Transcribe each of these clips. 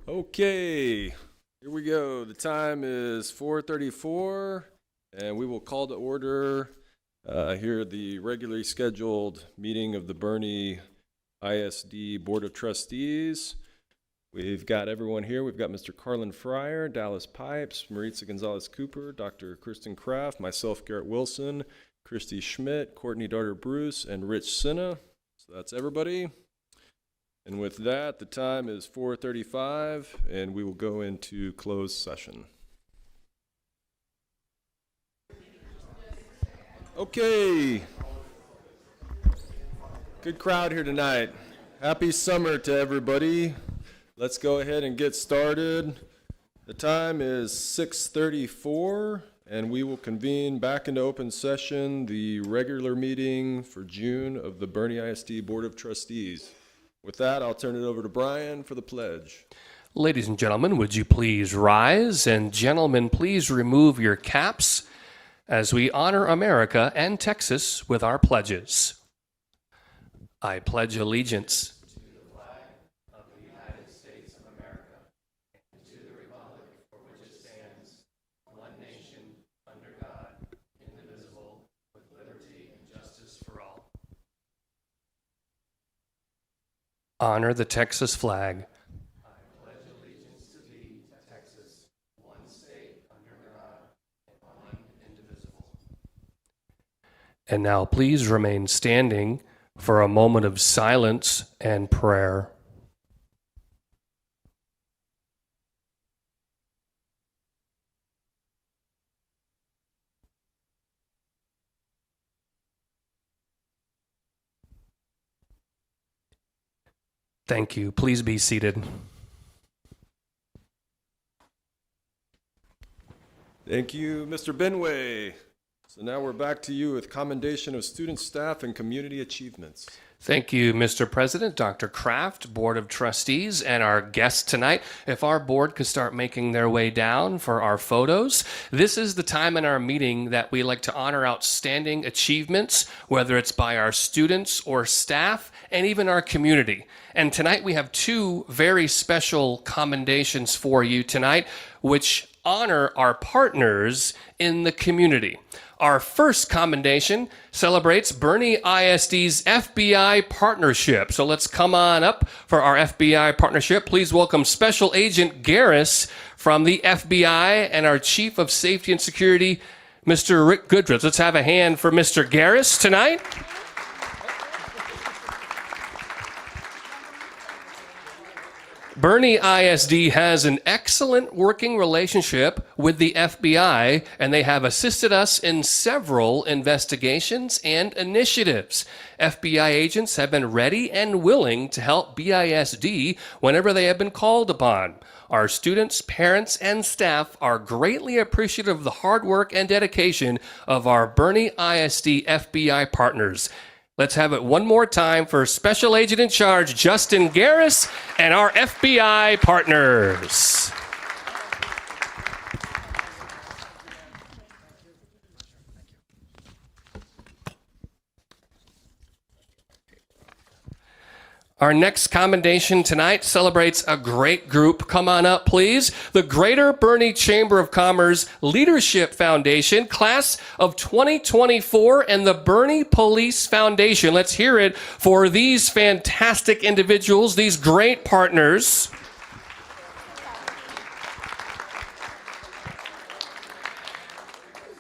Okay, here we go. The time is 4:34, and we will call to order here the regularly scheduled meeting of the Boerne ISD Board of Trustees. We've got everyone here. We've got Mr. Carlin Fryer, Dallas Pipes, Maritza Gonzalez-Cooper, Dr. Kristen Kraft, myself, Garrett Wilson, Christy Schmidt, Courtney Darter-Bruce, and Rich Sinna. So that's everybody. And with that, the time is 4:35, and we will go into closed session. Okay. Good crowd here tonight. Happy summer to everybody. Let's go ahead and get started. The time is 6:34, and we will convene back into open session the regular meeting for June of the Boerne ISD Board of Trustees. With that, I'll turn it over to Brian for the pledge. Ladies and gentlemen, would you please rise? And gentlemen, please remove your caps as we honor America and Texas with our pledges. I pledge allegiance to the flag of the United States of America and to the republic for which it stands, one nation, under God, indivisible, with liberty and justice for all. Honor the Texas flag. I pledge allegiance to thee, Texas, one state under God, and one indivisible. And now please remain standing for a moment of silence and prayer. Thank you. Please be seated. Thank you, Mr. Benway. So now we're back to you with commendation of student, staff, and community achievements. Thank you, Mr. President, Dr. Kraft, Board of Trustees, and our guests tonight. If our board could start making their way down for our photos. This is the time in our meeting that we like to honor outstanding achievements, whether it's by our students or staff, and even our community. And tonight we have two very special commendations for you tonight, which honor our partners in the community. Our first commendation celebrates Boerne ISD's FBI partnership. So let's come on up for our FBI partnership. Please welcome Special Agent Garris from the FBI and our Chief of Safety and Security, Mr. Rick Goodrich. Let's have a hand for Mr. Garris tonight. Boerne ISD has an excellent working relationship with the FBI, and they have assisted us in several investigations and initiatives. FBI agents have been ready and willing to help BISD whenever they have been called upon. Our students, parents, and staff are greatly appreciative of the hard work and dedication of our Boerne ISD FBI partners. Let's have it one more time for Special Agent in Charge, Justin Garris, and our FBI partners. Our next commendation tonight celebrates a great group. Come on up, please. The Greater Boerne Chamber of Commerce Leadership Foundation, class of 2024, and the Boerne Police Foundation. Let's hear it for these fantastic individuals, these great partners.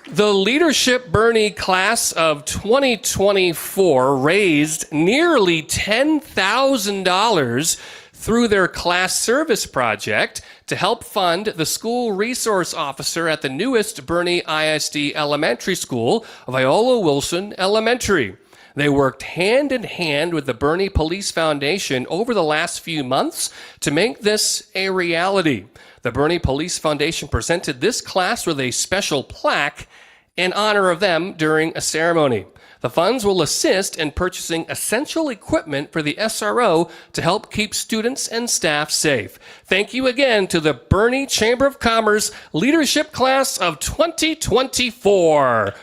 The Leadership Boerne class of 2024 raised nearly $10,000 through their class service project to help fund the school resource officer at the newest Boerne ISD Elementary School, Viola Wilson Elementary. They worked hand in hand with the Boerne Police Foundation over the last few months to make this a reality. The Boerne Police Foundation presented this class with a special plaque in honor of them during a ceremony. The funds will assist in purchasing essential equipment for the SRO to help keep students and staff safe. Thank you again to the Boerne Chamber of Commerce Leadership Class of 2024.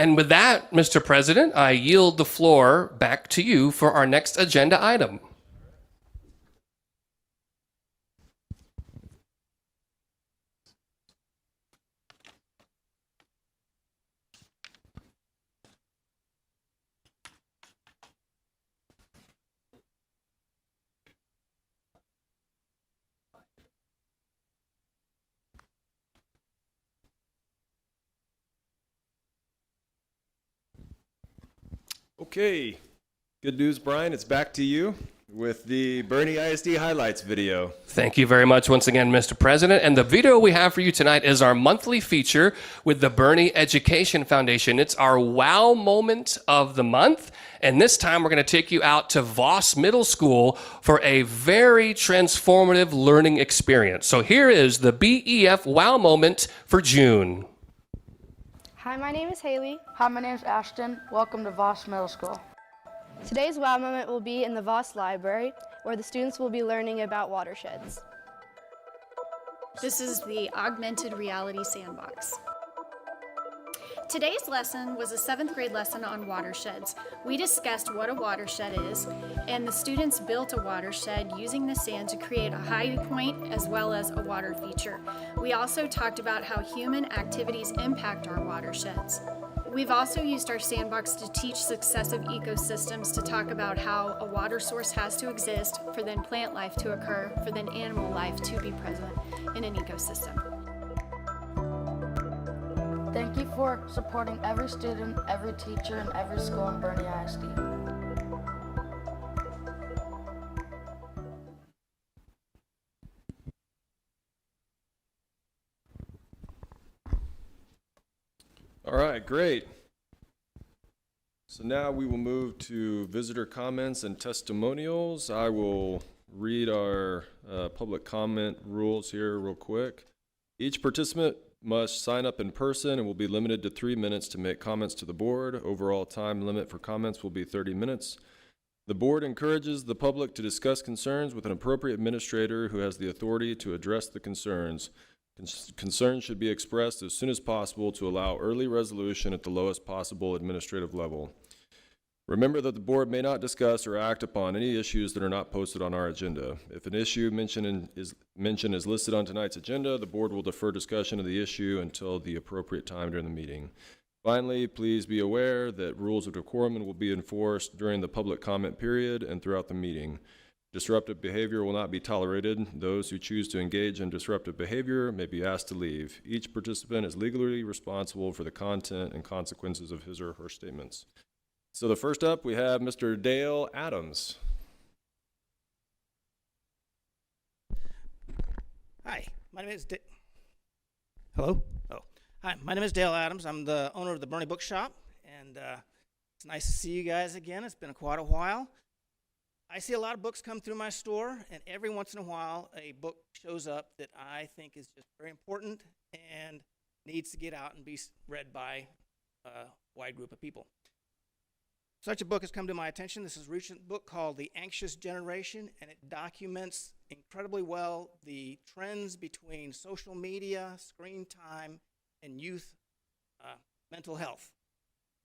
And with that, Mr. President, I yield the floor back to you for our next agenda item. Okay, good news, Brian. It's back to you with the Boerne ISD highlights video. Thank you very much once again, Mr. President. And the video we have for you tonight is our monthly feature with the Boerne Education Foundation. It's our wow moment of the month. And this time we're going to take you out to Voss Middle School for a very transformative learning experience. So here is the BEF wow moment for June. Hi, my name is Haley. Hi, my name is Ashton. Welcome to Voss Middle School. Today's WOW moment will be in the Voss Library, where the students will be learning about watersheds. This is the Augmented Reality Sandbox. Today's lesson was a 7th grade lesson on watersheds. We discussed what a watershed is, and the students built a watershed using the sand to create a high point as well as a water feature. We also talked about how human activities impact our watersheds. We've also used our sandbox to teach successive ecosystems, to talk about how a water source has to exist for then plant life to occur, for then animal life to be present in an ecosystem. Thank you for supporting every student, every teacher, and every school in Boerne ISD. All right, great. So now we will move to visitor comments and testimonials. I will read our public comment rules here real quick. Each participant must sign up in person and will be limited to 3 minutes to make comments to the board. Overall time limit for comments will be 30 minutes. The board encourages the public to discuss concerns with an appropriate administrator who has the authority to address the concerns. Concerns should be expressed as soon as possible to allow early resolution at the lowest possible administrative level. Remember that the board may not discuss or act upon any issues that are not posted on our agenda. If an issue mentioned is listed on tonight's agenda, the board will defer discussion of the issue until the appropriate time during the meeting. Finally, please be aware that rules of decorum will be enforced during the public comment period and throughout the meeting. Disruptive behavior will not be tolerated. Those who choose to engage in disruptive behavior may be asked to leave. Each participant is legally responsible for the content and consequences of his or her statements. So the first up, we have Mr. Dale Adams. Hi, my name is Hello? Oh. Hi, my name is Dale Adams. I'm the owner of the Boerne Bookshop, and it's nice to see you guys again. It's been quite a while. I see a lot of books come through my store, and every once in a while a book shows up that I think is just very important and needs to get out and be read by a wide group of people. Such a book has come to my attention. This is a recent book called The Anxious Generation, and it documents incredibly well the trends between social media, screen time, and youth mental health.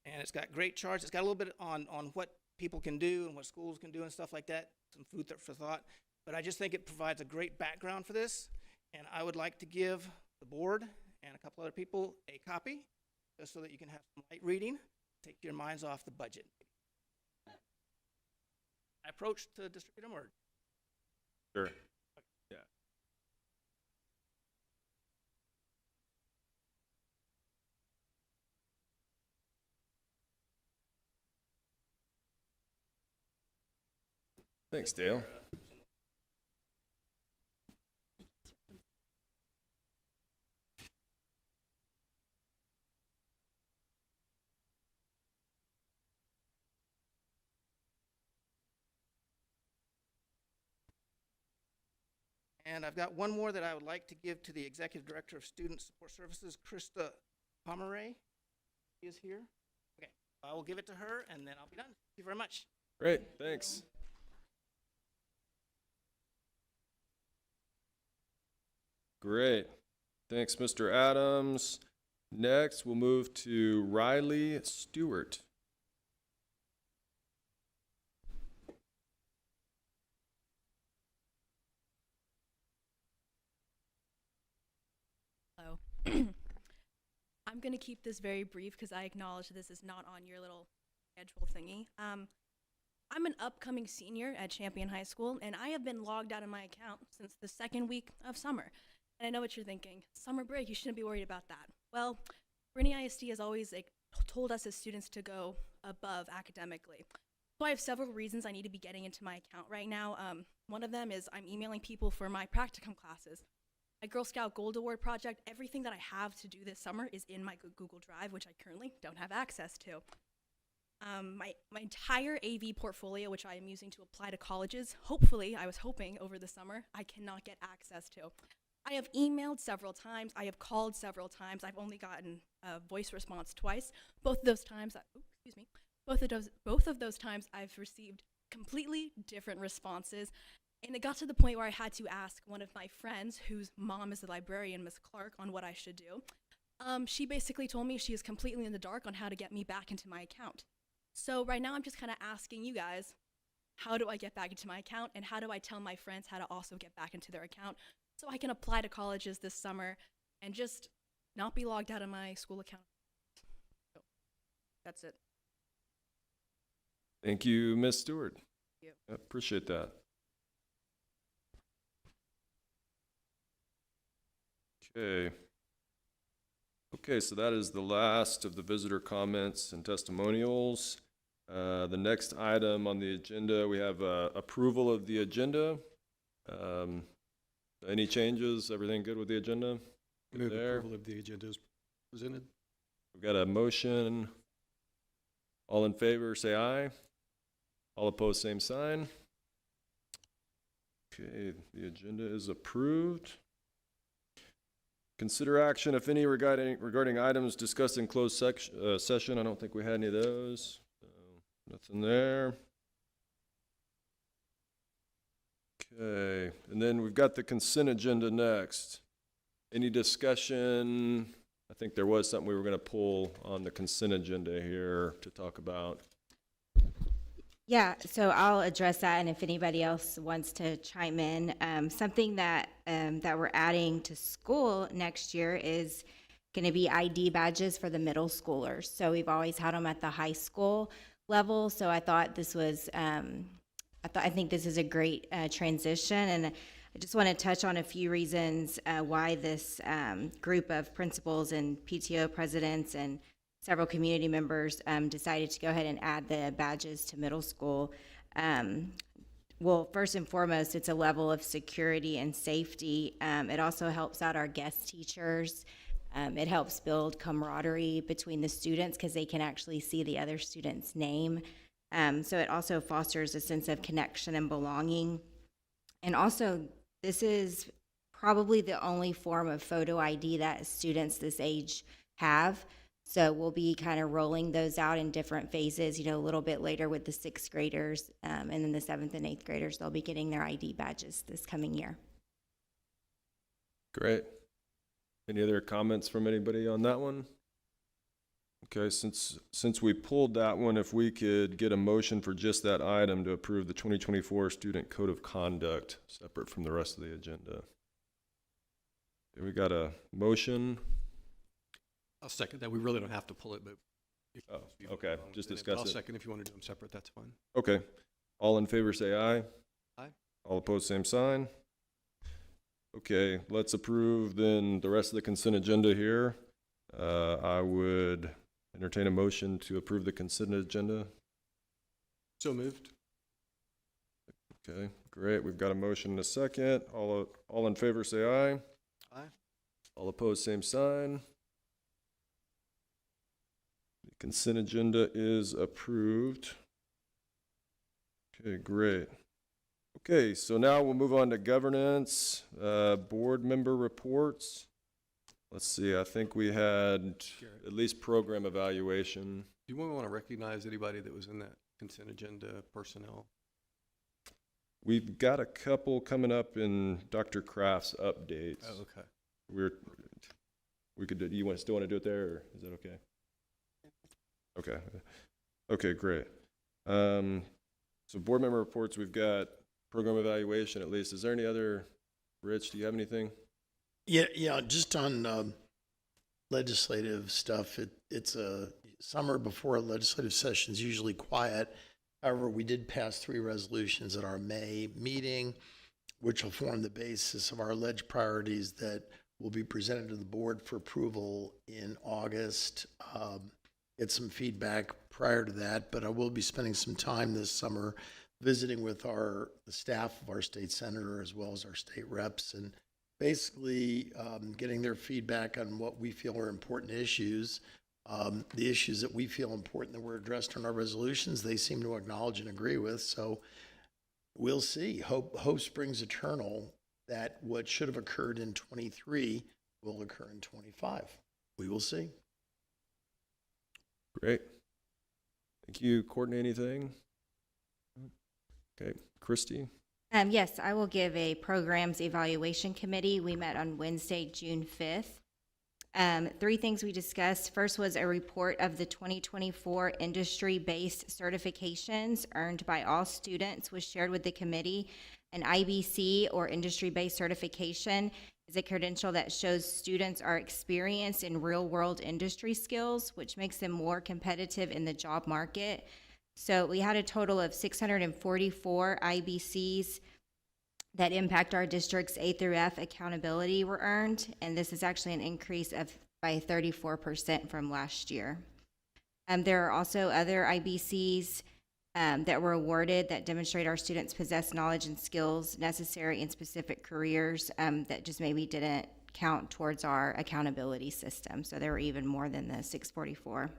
And it's got great charts. It's got a little bit on what people can do and what schools can do and stuff like that, some food for thought. But I just think it provides a great background for this, and I would like to give the board and a couple other people a copy, just so that you can have some light reading, take your minds off the budget. I approach to distribute them, or? Sure. Yeah. Thanks, Dale. And I've got one more that I would like to give to the Executive Director of Student Support Services, Krista Pomeray. She is here. Okay, I will give it to her, and then I'll be done. Thank you very much. Great, thanks. Great. Thanks, Mr. Adams. Next, we'll move to Riley Stewart. Hello. I'm going to keep this very brief because I acknowledge this is not on your little schedule thingy. I'm an upcoming senior at Champion High School, and I have been logged out of my account since the second week of summer. And I know what you're thinking. Summer break, you shouldn't be worried about that. Well, Boerne ISD has always told us as students to go above academically. So I have several reasons I need to be getting into my account right now. One of them is I'm emailing people for my practicum classes. My Girl Scout Gold Award project, everything that I have to do this summer is in my Google Drive, which I currently don't have access to. My entire AV portfolio, which I am using to apply to colleges, hopefully, I was hoping over the summer, I cannot get access to. I have emailed several times, I have called several times, I've only gotten a voice response twice. Both of those times, both of those times I've received completely different responses. And it got to the point where I had to ask one of my friends, whose mom is a librarian, Miss Clark, on what I should do. She basically told me she is completely in the dark on how to get me back into my account. So right now I'm just kind of asking you guys, how do I get back into my account, and how do I tell my friends how to also get back into their account so I can apply to colleges this summer and just not be logged out of my school account? So that's it. Thank you, Ms. Stewart. Thank you. I appreciate that. Okay, so that is the last of the visitor comments and testimonials. The next item on the agenda, we have approval of the agenda. Any changes? Everything good with the agenda? Move there. approval of the agenda as presented. We've got a motion. All in favor, say aye. All opposed, same sign. Okay, the agenda is approved. Consider action, if any, regarding items discussed in closed session. I don't think we had any of those. So nothing there. Okay, and then we've got the consent agenda next. Any discussion? I think there was something we were going to pull on the consent agenda here to talk about. Yeah, so I'll address that, and if anybody else wants to chime in, something that we're adding to school next year is going to be ID badges for the middle schoolers. So we've always had them at the high school level. So I thought this was, I think this is a great transition, and I just want to touch on a few reasons why this group of principals and PTO presidents and several community members decided to go ahead and add the badges to middle school. Well, first and foremost, it's a level of security and safety. It also helps out our guest teachers. It helps build camaraderie between the students because they can actually see the other student's name. So it also fosters a sense of connection and belonging. And also, this is probably the only form of photo ID that students this age have. So we'll be kind of rolling those out in different phases, a little bit later with the 6th graders, and then the 7th and 8th graders, they'll be getting their ID badges this coming year. Great. Any other comments from anybody on that one? Okay, since we pulled that one, if we could get a motion for just that item to approve the 2024 Student Code of Conduct, separate from the rest of the agenda. Okay, we got a motion. I'll second that. We really don't have to pull it, but Okay, just discuss I'll it. second if you want to do them separate, that's fine. Okay, all in favor say aye. Aye. All opposed, same sign. Okay, let's approve then the rest of the consent agenda here. I would entertain a motion to approve the consent agenda. So moved. Okay, great. We've got a motion and a second. All in favor say aye. Aye. All opposed, same sign. The consent agenda is approved. Okay, great. Okay, so now we'll move on to governance, board member reports. Let's see, I think we had at least program evaluation. Do you want to recognize anybody that was in that consent agenda personnel? We've got a couple coming up in Dr. Kraft's updates. Oh, okay. we could do, you still want to do it there, or is that okay? Okay. Okay, great. So board member reports, we've got program evaluation at least. Is there any other, Rich, do you have anything? Yeah, just on legislative stuff. It's a summer before legislative session is usually quiet. However, we did pass 3 resolutions at our May meeting, which will form the basis of our ledge priorities that will be presented to the board for approval in August. Get some feedback prior to that, but I will be spending some time this summer visiting with the staff of our state senator as well as our state reps, and basically getting their feedback on what we feel are important issues. The issues that we feel important that were addressed in our resolutions, they seem to acknowledge and agree with. So we'll see. Hope springs eternal that what should have occurred in 23 will occur in 25. We will see. Great. Thank you. Courtney, anything? Okay. Christy? Yes, I will give a programs evaluation committee. We met on Wednesday, June 5th. 3 things we discussed. First was a report of the 2024 industry-based certifications earned by all students was shared with the committee. An IBC, or industry-based certification, is a credential that shows students are experienced in real-world industry skills, which makes them more competitive in the job market. So we had a total of 644 IBCs that impact our district's A through F accountability were earned, and this is actually an increase by 34% from last year. There are also other IBCs that were awarded that demonstrate our students possess knowledge and skills necessary in specific careers that just maybe didn't count towards our accountability system. So there were even more than the 644.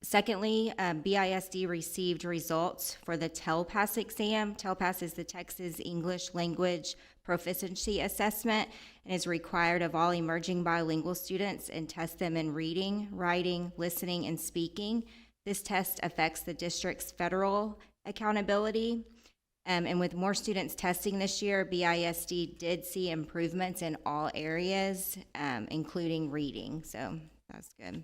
Secondly, BISD received results for the TELPAS exam. TELPAS is the Texas English Language Proficiency Assessment and is required of all emerging bilingual students and tests them in reading, writing, listening, and speaking. This test affects the district's federal accountability. And with more students testing this year, BISD did see improvements in all areas, including reading. So that's good.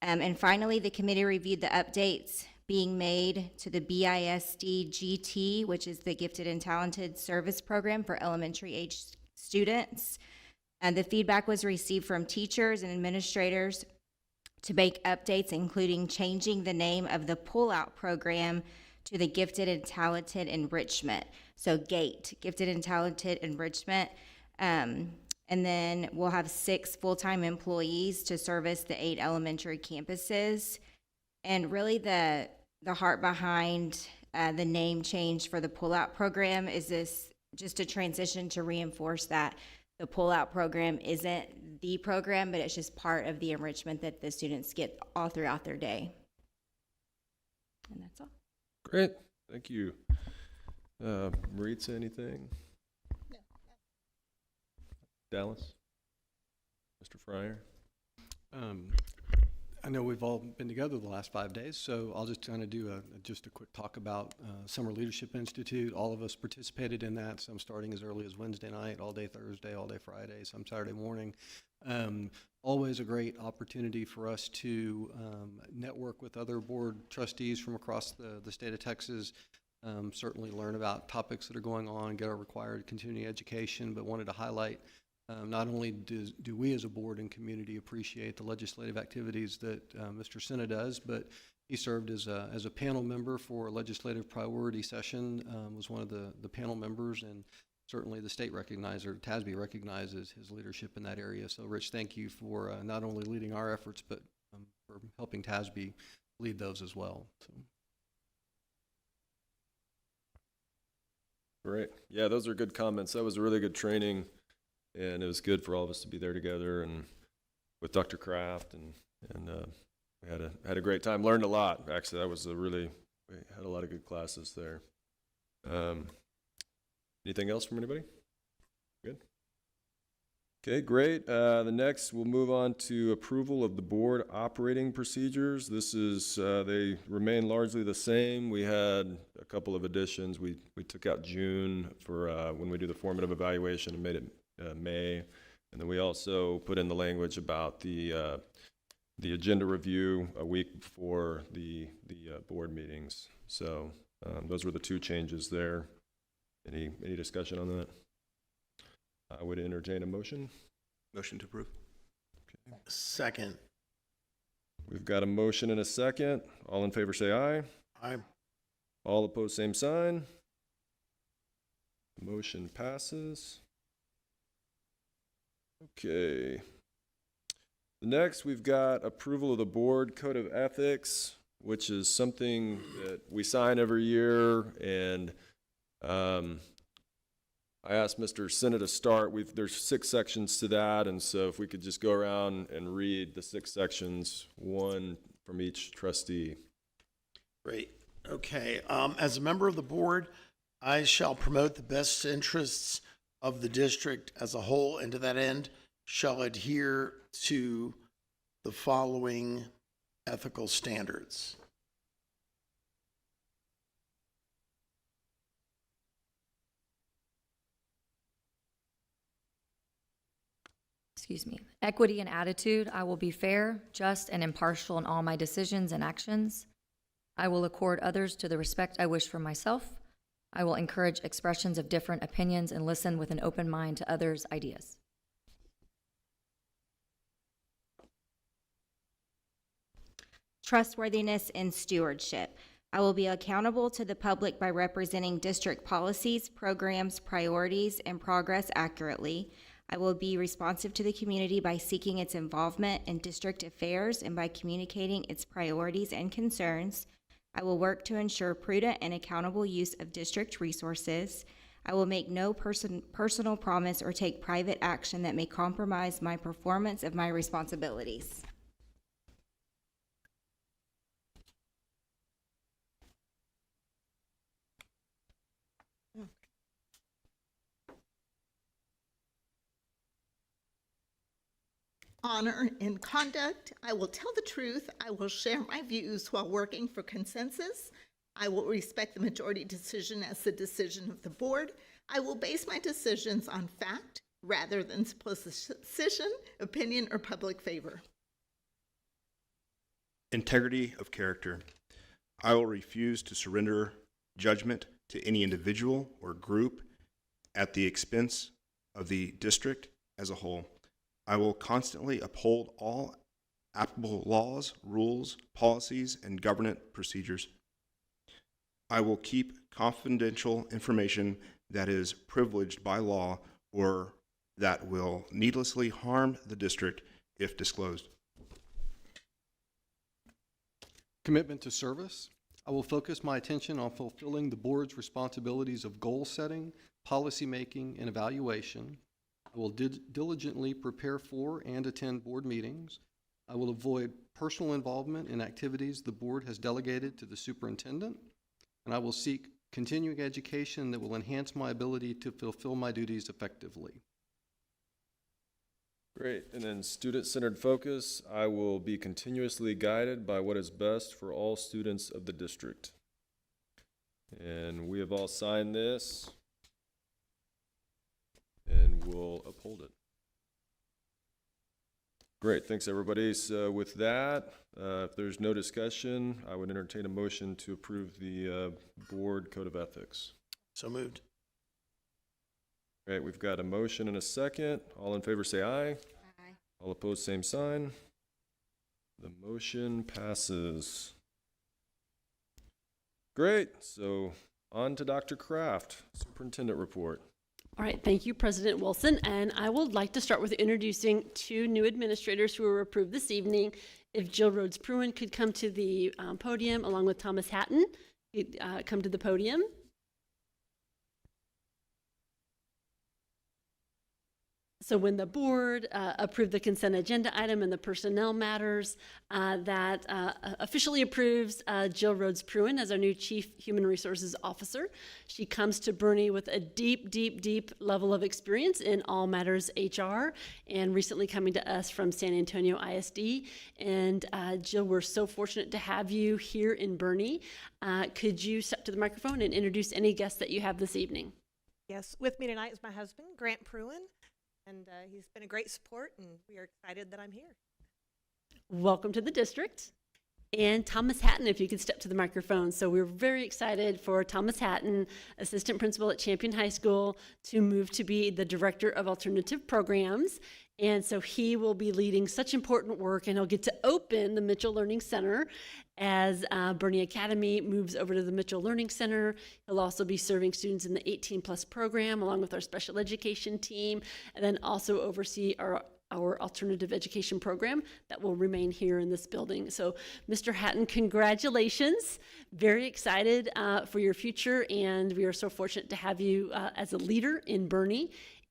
And finally, the committee reviewed the updates being made to the BISD GT, which is the Gifted and Talented Service Program for elementary age students. And the feedback was received from teachers and administrators to make updates, including changing the name of the pull-out program to the Gifted and Talented Enrichment. So GATE, Gifted and Talented Enrichment. And then we'll have 6 full-time employees to service the 8 elementary campuses. And really the heart behind the name change for the pull-out program is this just a transition to reinforce that the pull-out program isn't the program, but it's just part of the enrichment that the students get all throughout their day. And that's all. Great. Thank you. Maritza, anything? Dallas? Mr. Fryer? I know we've all been together the last 5 days, so I'll just kind of do just a quick talk about Summer Leadership Institute. All of us participated in that, some starting as early as Wednesday night, all day Thursday, all day Friday, some Saturday morning. Always a great opportunity for us to network with other board trustees from across the state of Texas. Certainly learn about topics that are going on, get our required continuing education, but wanted to highlight not only do we as a board and community appreciate the legislative activities that Mr. Senna does, but he served as a panel member for a legislative priority session, was one of the panel members, and certainly the state TASB recognizes his leadership in that area. So Rich, thank you for not only leading our efforts, but for helping TASB lead those as well. So. Great. Yeah, those are good comments. That was a really good training, and it was good for all of us to be there together and with Dr. Kraft, and we had a great time. Learned a lot. Actually, we had a lot of good classes there. Anything else from anybody? Good. Okay, great. The next, we'll move on to approval of the board operating procedures. This is, they remain largely the same. We had a couple of additions. We took out June for when we do the formative evaluation and made it May. And then we also put in the language about the agenda review a week before the board meetings. So those were the two changes there. Any discussion on that? I would entertain a motion. Motion to approve. Okay. Second. We've got a motion and a second. All in favor say aye. Aye. All opposed, same sign. Motion passes. Okay. Next, we've got approval of the board code of ethics, which is something that we sign every year. And I asked Mr. Senna to start. There's 6 sections to that, and so if we could just go around and read the 6 sections, one from each trustee. Great. Okay. As a member of the board, I shall promote the best interests of the district as a whole, and to that end shall adhere to the following ethical standards. Excuse me. Equity and attitude. I will be fair, just, and impartial in all my decisions and actions. I will accord others to the respect I wish for myself. I will encourage expressions of different opinions and listen with an open mind to others' ideas. Trustworthiness and stewardship. I will be accountable to the public by representing district policies, programs, priorities, and progress accurately. I will be responsive to the community by seeking its involvement in district affairs and by communicating its priorities and concerns. I will work to ensure prudent and accountable use of district resources. I will make no personal promise or take private action that may compromise my performance of my responsibilities. Honor in conduct. I will tell the truth. I will share my views while working for consensus. I will respect the majority decision as the decision of the board. I will base my decisions on fact rather than supposition, opinion, or public favor. Integrity of character. I will refuse to surrender judgment to any individual or group at the expense of the district as a whole. I will constantly uphold all applicable laws, rules, policies, and governance procedures. I will keep confidential information that is privileged by law or that will needlessly harm the district if disclosed. Commitment to service. I will focus my attention on fulfilling the board's responsibilities of goal setting, policy making, and evaluation. I will diligently prepare for and attend board meetings. I will avoid personal involvement in activities the board has delegated to the superintendent, and I will seek continuing education that will enhance my ability to fulfill my duties effectively. Great. And then student-centered focus. I will be continuously guided by what is best for all students of the district. And we have all signed this, and we'll uphold it. Great, thanks everybody. So with that, if there's no discussion, I would entertain a motion to approve the board code of ethics. So moved. Great, we've got a motion and a second. All in favor say aye. Aye. All opposed, same sign. The motion passes. Great, so on to Dr. Kraft, superintendent report. All right, thank you, President Wilson. And I would like to start with introducing 2 new administrators who were approved this evening. If Jill Rhodes-Pruin could come to the podium, along with Thomas Hatton, he'd come to the podium. So when the board approved the consent agenda item and the personnel matters, that officially approves Jill Rhodes-Pruin as our new Chief Human Resources Officer. She comes to Boerne with a deep, deep, deep level of experience in all matters HR, and recently coming to us from San Antonio ISD. And Jill, we're so fortunate to have you here in Boerne. Could you step to the microphone and introduce any guests that you have this evening? Yes, with me tonight is my husband, Grant Pruin. And he's been a great support, and we are excited that I'm here. Welcome to the district. And Thomas Hatton, if you could step to the microphone. So we're very excited for Thomas Hatton, assistant principal at Champion High School, to move to be the director of alternative programs. And so he will be leading such important work, and he'll get to open the Mitchell Learning Center as Boerne Academy moves over to the Mitchell Learning Center. He'll also be serving students in the 18+ program along with our special education team, and then also oversee our alternative education program that will remain here in this building. So Mr. Hatton, congratulations. Very excited for your future, and we are so fortunate to have you as a leader in Boerne,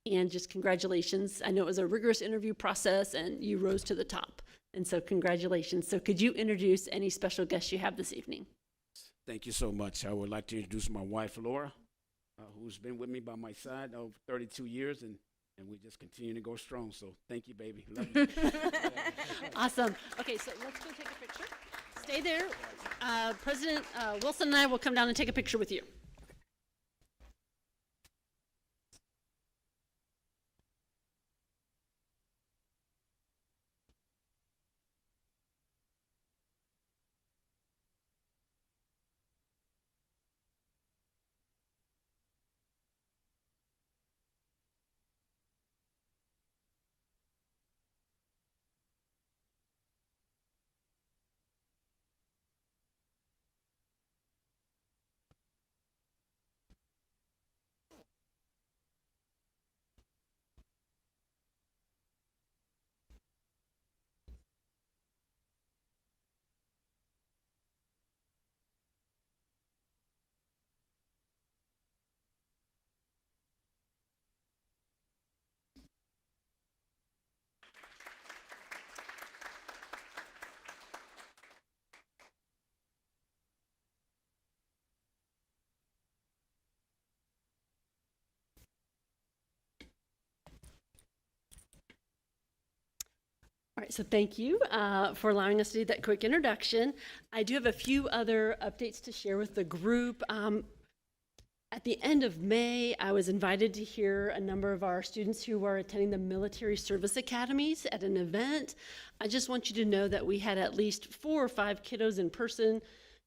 and just congratulations. I know it was a rigorous interview process and you rose to the top, and so congratulations. So could you introduce any special guests you have this evening? Thank you so much. I would like to introduce my wife, Laura, who's been with me by my side over 32 years, and we just continue to go strong. So thank you, baby. Love you. Awesome. Okay, so let's go take a picture. Stay there. President Wilson and I will come down and take a picture with you. All right, so thank you for allowing us to do that quick introduction. I do have a few other updates to share with the group. At the end of May, I was invited to hear a number of our students who are attending the military service academies at an event. I just want you to know that we had at least 4 or 5 kiddos in person,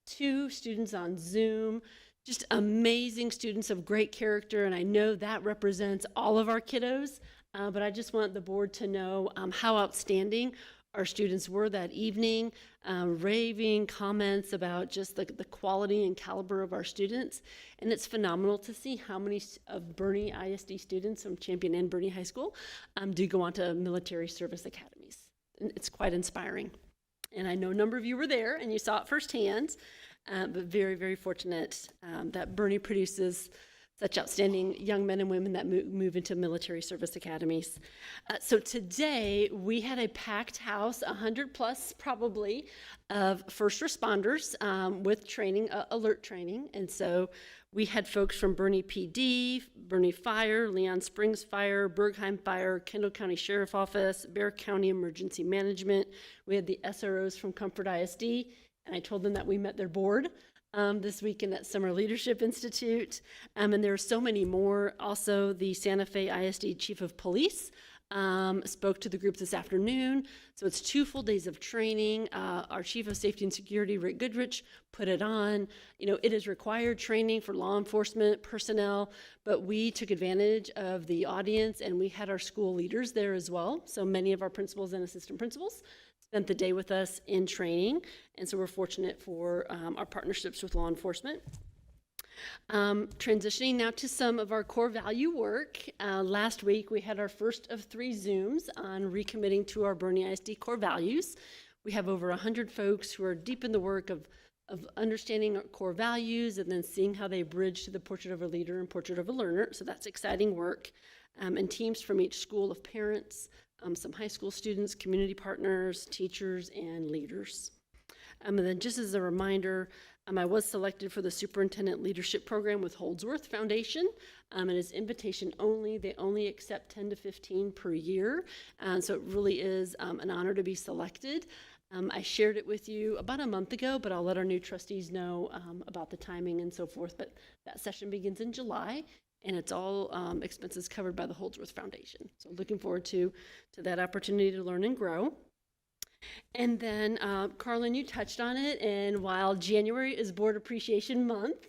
2 students on Zoom, just amazing students of great character, and I know that represents all of our kiddos. But I just want the board to know how outstanding our students were that evening, raving comments about just the quality and caliber of our students. And it's phenomenal to see how many of Boerne ISD students from Champion and Boerne High School do go on to military service academies. And it's quite inspiring. And I know a number of you were there and you saw it firsthand, but very, very fortunate that Boerne produces such outstanding young men and women that move into military service academies. So today we had a packed house, 100+ probably, of first responders with training, alert training. And so we had folks from Boerne PD, Boerne Fire, Leon Springs Fire, Bergheim Fire, Kendall County Sheriff Office, Bear County Emergency Management. We had the SROs from Comfort ISD, and I told them that we met their board this weekend at Summer Leadership Institute, and there are so many more. Also, the Santa Fe ISD Chief of Police spoke to the group this afternoon. So it's 2 full days of training. Our Chief of Safety and Security, Rick Goodrich, put it on. You know, it is required training for law enforcement personnel, but we took advantage of the audience, and we had our school leaders there as well. So many of our principals and assistant principals spent the day with us in training, and so we're fortunate for our partnerships with law enforcement. Transitioning now to some of our core value work. Last week we had our first of 3 Zooms on recommitting to our Boerne ISD core values. We have over 100 folks who are deep in the work of understanding our core values and then seeing how they bridge to the portrait of a leader and portrait of a learner. So that's exciting work. And teams from each school of parents, some high school students, community partners, teachers, and leaders. And then just as a reminder, I was selected for the Superintendent Leadership Program with Holdsworth Foundation. It is invitation only. They only accept 10 to 15 per year. And so it really is an honor to be selected. I shared it with you about a month ago, but I'll let our new trustees know about the timing and so forth. But that session begins in July. and it's all expenses covered by the Holdsworth Foundation. So looking forward to that opportunity to learn and grow. And then, Carlin, you touched on it, and while January is Board Appreciation Month,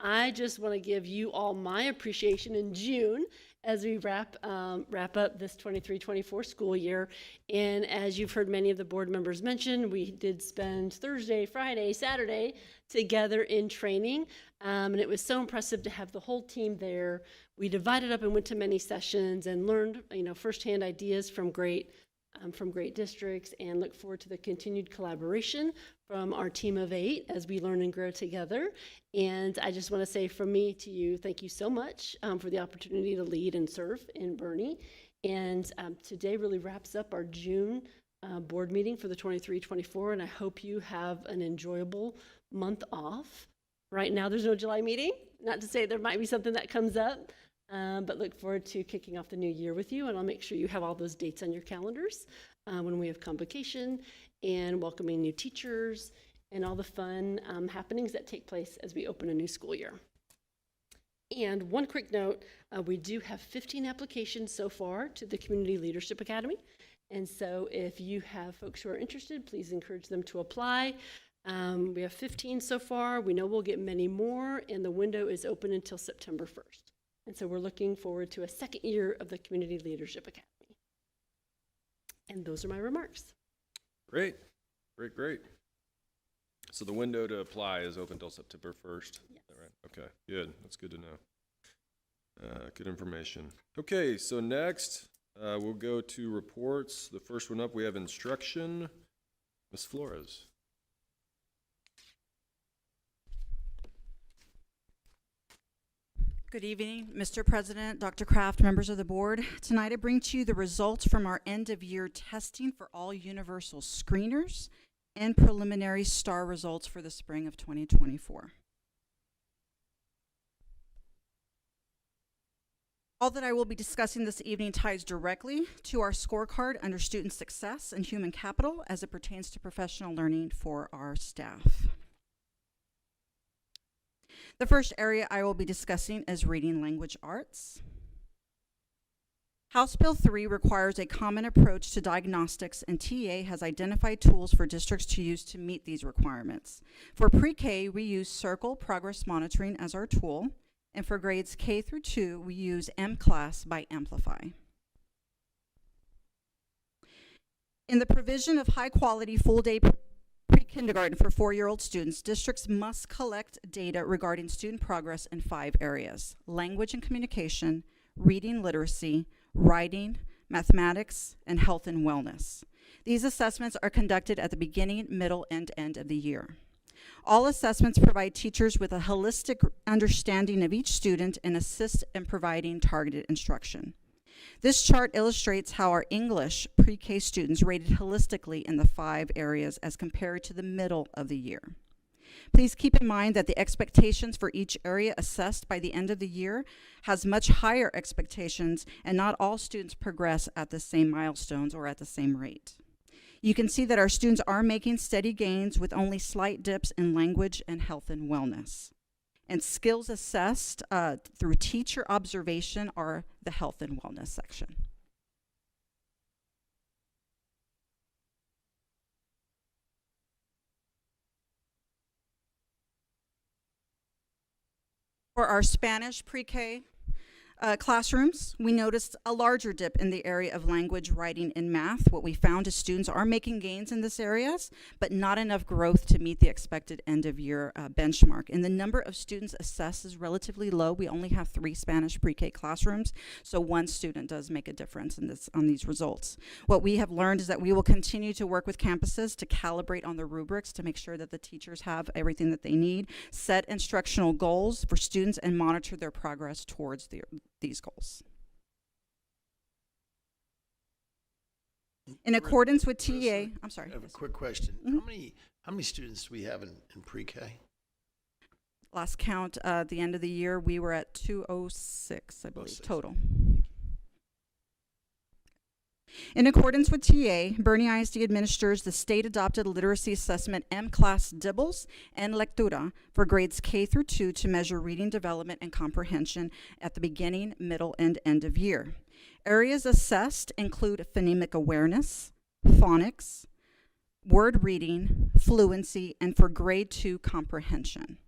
I just want to give you all my appreciation in June as we wrap up this 23-24 school year. And as you've heard many of the board members mention, we did spend Thursday, Friday, Saturday together in training, and it was so impressive to have the whole team there. We divided up and went to many sessions and learned, firsthand ideas from great districts, and look forward to the continued collaboration from our team of 8 as we learn and grow together. And I just want to say from me to you, thank you so much for the opportunity to lead and serve in Boerne. And today really wraps up our June board meeting for the 23-24, and I hope you have an enjoyable month off. Right now there's no July meeting, not to say there might be something that comes up, but look forward to kicking off the new year with you, and I'll make sure you have all those dates on your calendars when we have convocation and welcoming new teachers and all the fun happenings that take place as we open a new school year. And one quick note, we do have 15 applications so far to the Community Leadership Academy, and so if you have folks who are interested, please encourage them to apply. We have 15 so far. We know we'll get many more, and the window is open until September 1st. And so we're looking forward to a second year of the Community Leadership Academy. And those are my remarks. Great. So the window to apply is open till September 1st. Yes. Is that right? Okay, good. That's good to know. Good information. Okay, so next we'll go to reports. The first one up, we have instruction. Ms. Flores. Good evening, Mr. President, Dr. Kraft, members of the board. Tonight I bring to you the results from our end-of-year testing for all universal screeners and preliminary STAR results for the spring of 2024. All that I will be discussing this evening ties directly to our scorecard under student success and human capital as it pertains to professional learning for our staff. The first area I will be discussing is reading language arts. House Bill 3 requires a common approach to diagnostics, and TA has identified tools for districts to use to meet these requirements. For pre-K, we use Circle Progress Monitoring as our tool, and for grades K through 2, we use M-Class by Amplify. In the provision of high-quality full-day pre-kindergarten for 4-year-old students, districts must collect data regarding student progress in 5 areas: language and communication, reading literacy, writing, mathematics, and health and wellness. These assessments are conducted at the beginning, middle, and end of the year. All assessments provide teachers with a holistic understanding of each student and assist in providing targeted instruction. This chart illustrates how our English pre-K students rated holistically in the 5 areas as compared to the middle of the year. Please keep in mind that the expectations for each area assessed by the end of the year has much higher expectations, and not all students progress at the same milestones or at the same rate. You can see that our students are making steady gains with only slight dips in language and health and wellness. And skills assessed through teacher observation are the health and wellness section. For our Spanish pre-K classrooms, we noticed a larger dip in the area of language, writing, and math. What we found is students are making gains in these areas, but not enough growth to meet the expected end-of-year benchmark. And the number of students assessed is relatively low. We only have 3 Spanish pre-K classrooms, so 1 student does make a difference in on these results. What we have learned is that we will continue to work with campuses to calibrate on the rubrics to make sure that the teachers have everything that they need, set instructional goals for students, and monitor their progress towards these goals. In accordance with TA, I'm sorry. I have a quick question. Mm-hmm. How many students do we have in pre-K? Last count, at the end of the year, we were at 206, I believe, total. In accordance with TA, Boerne ISD administers the state-adopted literacy assessment M-Class DIBELS and Lectura for grades K through 2 to measure reading development and comprehension at the beginning, middle, and end of year. Areas assessed include phonemic awareness, phonics, word reading, fluency, and for grade 2 comprehension.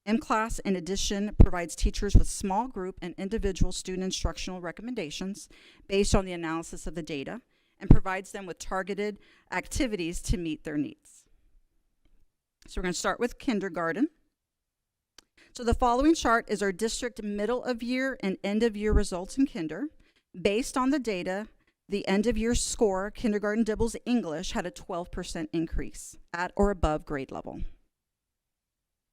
M-Class, in addition, provides teachers with small group and individual student instructional recommendations based on the analysis of the data and provides them with targeted activities to meet their needs. So we're going to start with kindergarten. So the following chart is our district middle of year and end of year results in kinder. Based on the data, the end of year score, kindergarten DIBELS English had a 12% increase at or above grade level.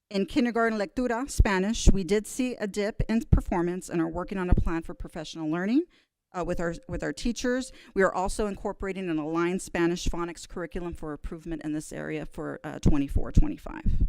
In kindergarten lectura, Spanish, we did see a dip in performance and are working on a plan for professional learning with our teachers. We are also incorporating an aligned Spanish phonics curriculum for improvement in this area for 24-25.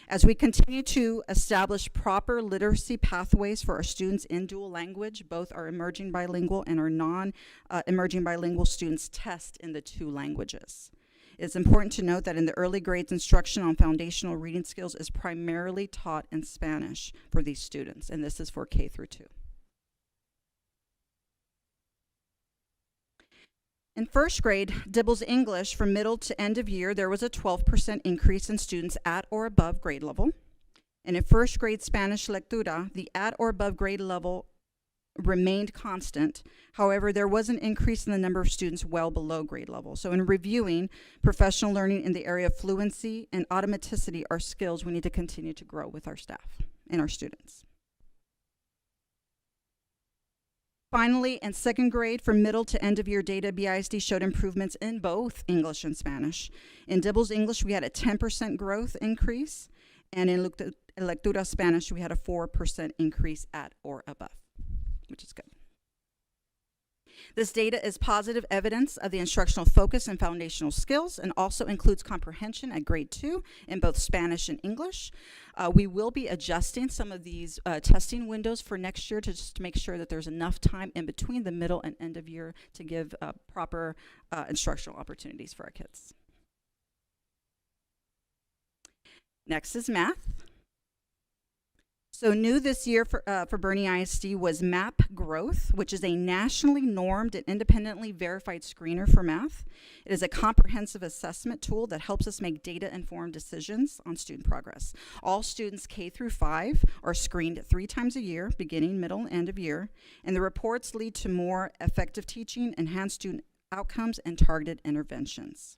As we continue to establish proper literacy pathways for our students in dual language, both our emerging bilingual and our non-emerging bilingual students test in the 2 languages. It's important to note that in the early grades, instruction on foundational reading skills is primarily taught in Spanish for these students, and this is for K through 2. In first grade, DIBELS English from middle to end of year, there was a 12% increase in students at or above grade level. And in first grade Spanish lectura, the at or above grade level remained constant. However, there was an increase in the number of students well below grade level. So in reviewing, professional learning in the area of fluency and automaticity are skills we need to continue to grow with our staff and our students. Finally, in second grade, from middle to end of year data, BISD showed improvements in both English and Spanish. In DIBELS English, we had a 10% growth increase, and in Lectura Spanish, we had a 4% increase at or above, which is good. This data is positive evidence of the instructional focus and foundational skills and also includes comprehension at grade 2 in both Spanish and English. We will be adjusting some of these testing windows for next year to just make sure that there's enough time in between the middle and end of year to give proper instructional opportunities for our kids. Next is math. So new this year for Boerne ISD was MAP Growth, which is a nationally normed and independently verified screener for math. It is a comprehensive assessment tool that helps us make data-informed decisions on student progress. All students K through 5 are screened 3 times a year, beginning, middle, and end of year, and the reports lead to more effective teaching, enhanced student outcomes, and targeted interventions.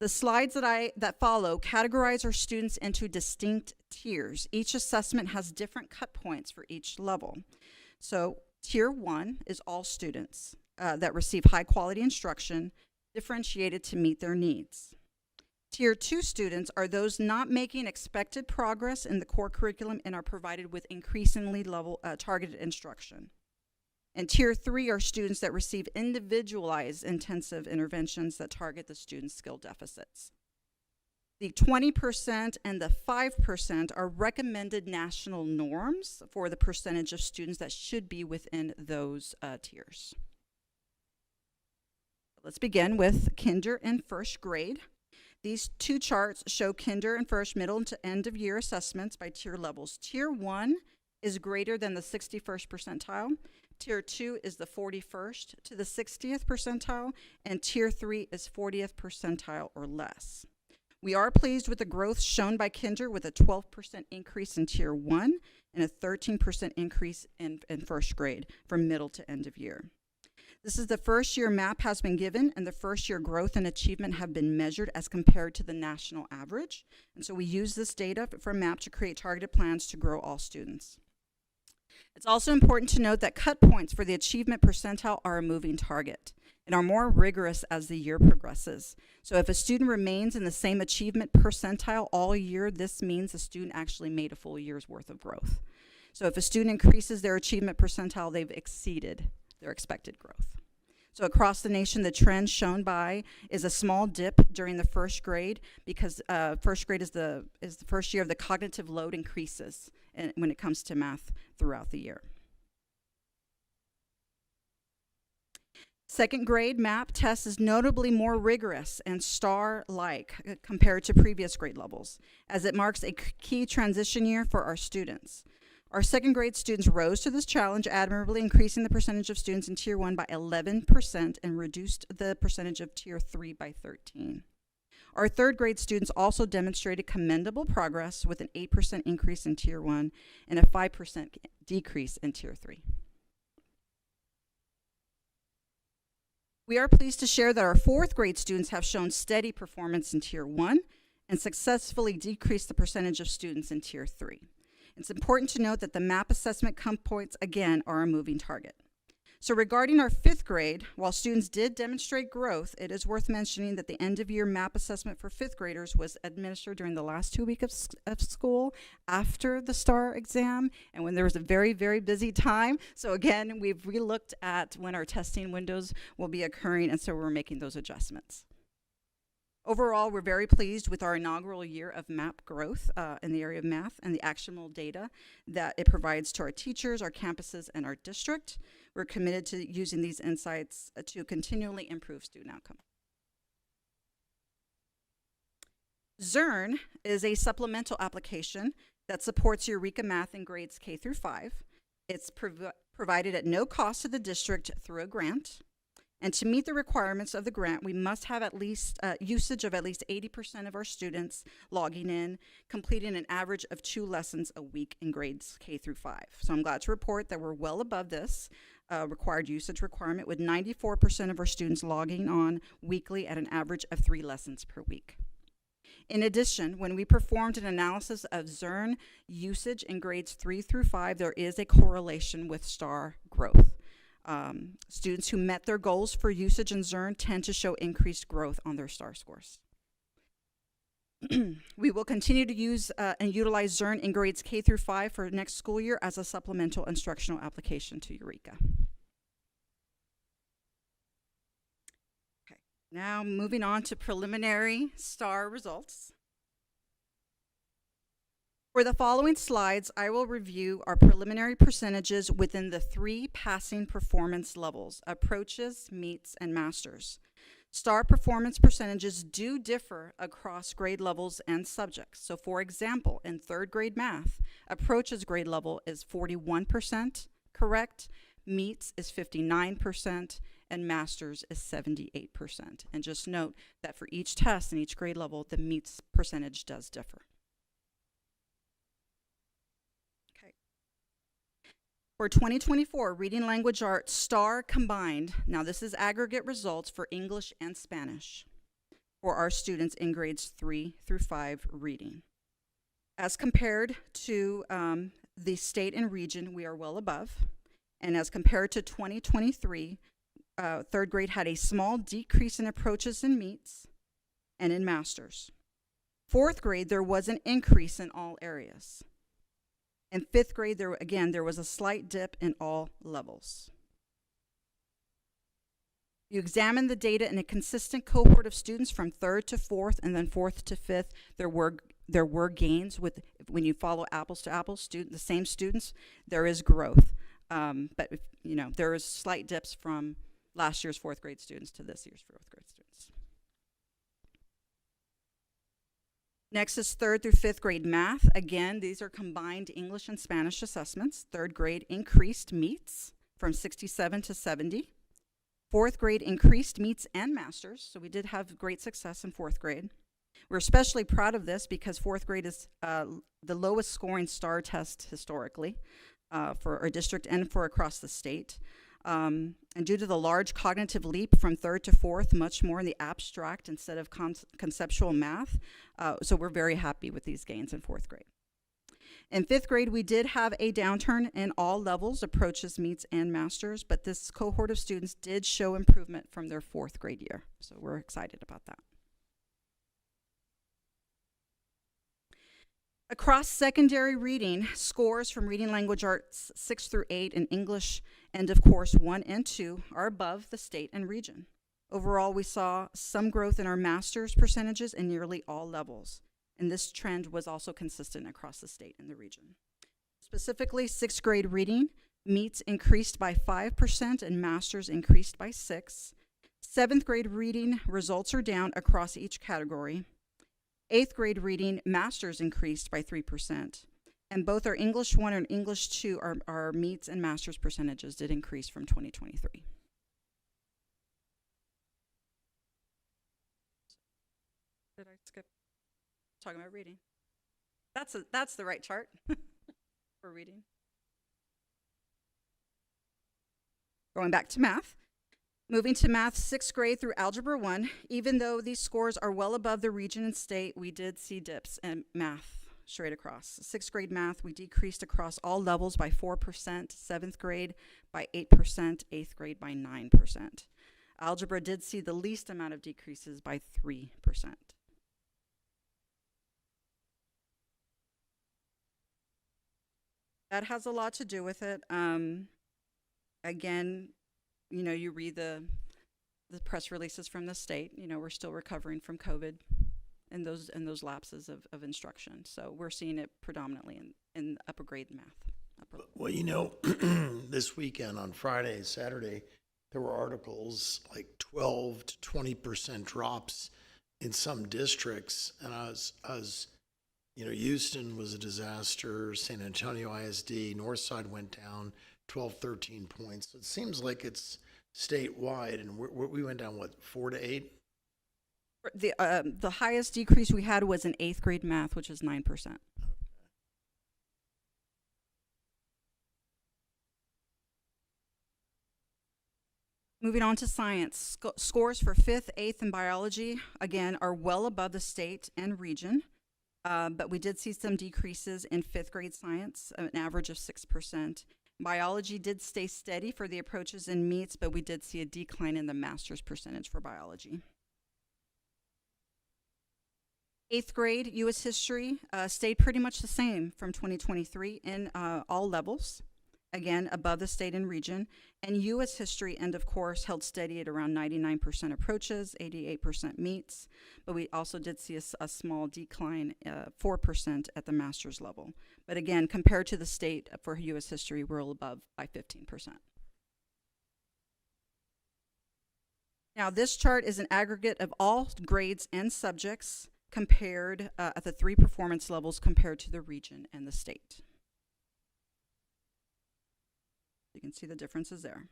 The slides that follow categorize our students into distinct tiers. Each assessment has different cut points for each level. So tier 1 is all students that receive high quality instruction differentiated to meet their needs. Tier 2 students are those not making expected progress in the core curriculum and are provided with increasingly targeted instruction. And tier 3 are students that receive individualized intensive interventions that target the student's skill deficits. The 20% and the 5% are recommended national norms for the percentage of students that should be within those tiers. Let's begin with kinder and first grade. These 2 charts show kinder and first, middle, to end of year assessments by tier levels. Tier 1 is greater than the 61st percentile. Tier 2 is the 41st to the 60th percentile, and Tier 3 is 40th percentile or less. We are pleased with the growth shown by kinder with a 12% increase in Tier 1 and a 13% increase in first grade from middle to end of year. This is the first year MAP has been given, and the first year growth and achievement have been measured as compared to the national average. And so we use this data from MAP to create targeted plans to grow all students. It's also important to note that cut points for the achievement percentile are a moving target and are more rigorous as the year progresses. So if a student remains in the same achievement percentile all year, this means the student actually made a full year's worth of growth. So if a student increases their achievement percentile, they've exceeded their expected growth. So across the nation, the trend shown by is a small dip during the first grade because first grade is the first year of the cognitive load increases when it comes to math throughout the year. Second grade MAP test is notably more rigorous and STAR-like compared to previous grade levels, as it marks a key transition year for our students. Our second grade students rose to this challenge, admirably increasing the percentage of students in Tier 1 by 11% and reduced the percentage of Tier 3 by 13%. Our third grade students also demonstrated commendable progress with an 8% increase in Tier 1 and a 5% decrease in Tier 3. We are pleased to share that our fourth grade students have shown steady performance in Tier 1 and successfully decreased the percentage of students in Tier 3. It's important to note that the MAP assessment points, again, are a moving target. So regarding our fifth grade, while students did demonstrate growth, it is worth mentioning that the end-of-year MAP assessment for fifth graders was administered during the last 2 weeks of school after the STAR exam and when there was a very, very busy time. So again, we've relooked at when our testing windows will be occurring, and so we're making those adjustments. Overall, we're very pleased with our inaugural year of MAP growth in the area of math and the actionable data that it provides to our teachers, our campuses, and our district. We're committed to using these insights to continually improve student outcome. Zern is a supplemental application that supports Eureka Math in grades K through 5. It's provided at no cost to the district through a grant. And to meet the requirements of the grant, we must have at least usage of at least 80% of our students logging in, completing an average of 2 lessons a week in grades K through 5. So I'm glad to report that we're well above this required usage requirement, with 94% of our students logging on weekly at an average of 3 lessons per week. In addition, when we performed an analysis of Zern usage in grades 3 through 5, there is a correlation with STAR growth. Students who met their goals for usage in Zern tend to show increased growth on their STAR scores. We will continue to use and utilize Zern in grades K through 5 for next school year as a supplemental instructional application to Eureka. Okay, now moving on to preliminary STAR results. For the following slides, I will review our preliminary percentages within the 3 passing performance levels: approaches, meets, and masters. STAR performance percentages do differ across grade levels and subjects. So for example, in third grade math, approaches grade level is 41% correct, meets is 59%, and masters is 78%. And just note that for each test in each grade level, the meets percentage does differ. For 2024, Reading Language Arts STAR combined, now this is aggregate results for English and Spanish for our students in grades 3 through 5 reading. As compared to the state and region, we are well above. And as compared to 2023, third grade had a small decrease in approaches and meets and in masters. Fourth grade, there was an increase in all areas. In fifth grade, there was a slight dip in all levels. You examine the data in a consistent cohort of students from third to fourth and then fourth to fifth. There were gains with, when you follow apples to apples, the same students, there is growth. But there is slight dips from last year's fourth grade students to this year's fourth grade students. Next is third through fifth grade math. Again, these are combined English and Spanish assessments. Third grade increased meets from 67 to 70. Fourth grade increased meets and masters, so we did have great success in fourth grade. We're especially proud of this because fourth grade is the lowest scoring STAR test historically for our district and for across the state. And due to the large cognitive leap from third to fourth, much more in the abstract instead of conceptual math. So we're very happy with these gains in fourth grade. In fifth grade, we did have a downturn in all levels, approaches, meets, and masters, but this cohort of students did show improvement from their fourth grade year. So we're excited about that. Across secondary reading, scores from Reading Language Arts 6 through 8 in English and of course 1 and 2 are above the state and region. Overall, we saw some growth in our master's percentages in nearly all levels, and this trend was also consistent across the state and the region. Specifically, 6th grade reading, Meets increased by 5% and masters increased by 6%. 7th grade reading results are down across each category. 8th grade reading masters increased by 3%. And both our English 1 and English 2, our meets and masters percentages did increase from 2023. Did I skip talking about reading? That's the right chart for reading. Going back to math. Moving to math, 6th grade through algebra 1, even though these scores are well above the region and state, we did see dips in math straight across. 6th grade math, we decreased across all levels by 4%, 7th grade by 8%, 8th grade by 9%. Algebra did see the least amount of decreases by 3%. That has a lot to do with it. Again, you know, you read the press releases from the state. You know, we're still recovering from COVID and those lapses of instruction. So we're seeing it predominantly in upper grade math. Well, you know, this weekend on Friday, Saturday, there were articles like 12 to 20% drops in some districts, and I was, you know, Houston was a disaster. San Antonio ISD, Northside went down 12, 13 points. It seems like it's statewide, and we went down, what, 4 to 8? The highest decrease we had was in 8th grade math, which is 9%. Moving on to science. Scores for 5th, 8th, and biology, again, are well above the state and region. But we did see some decreases in 5th grade science, an average of 6%. Biology did stay steady for the approaches and meets, but we did see a decline in the master's percentage for biology. 8th grade U.S. history stayed pretty much the same from 2023 in all levels, again, above the state and region. And U.S. history, end of course, held steady at around 99% approaches, 88% meets, but we also did see a small decline, 4% at the master's level. But again, compared to the state for U.S. history, we're above by 15%. Now, this chart is an aggregate of all grades and subjects compared at the 3 performance levels compared to the region and the state. You can see the differences there.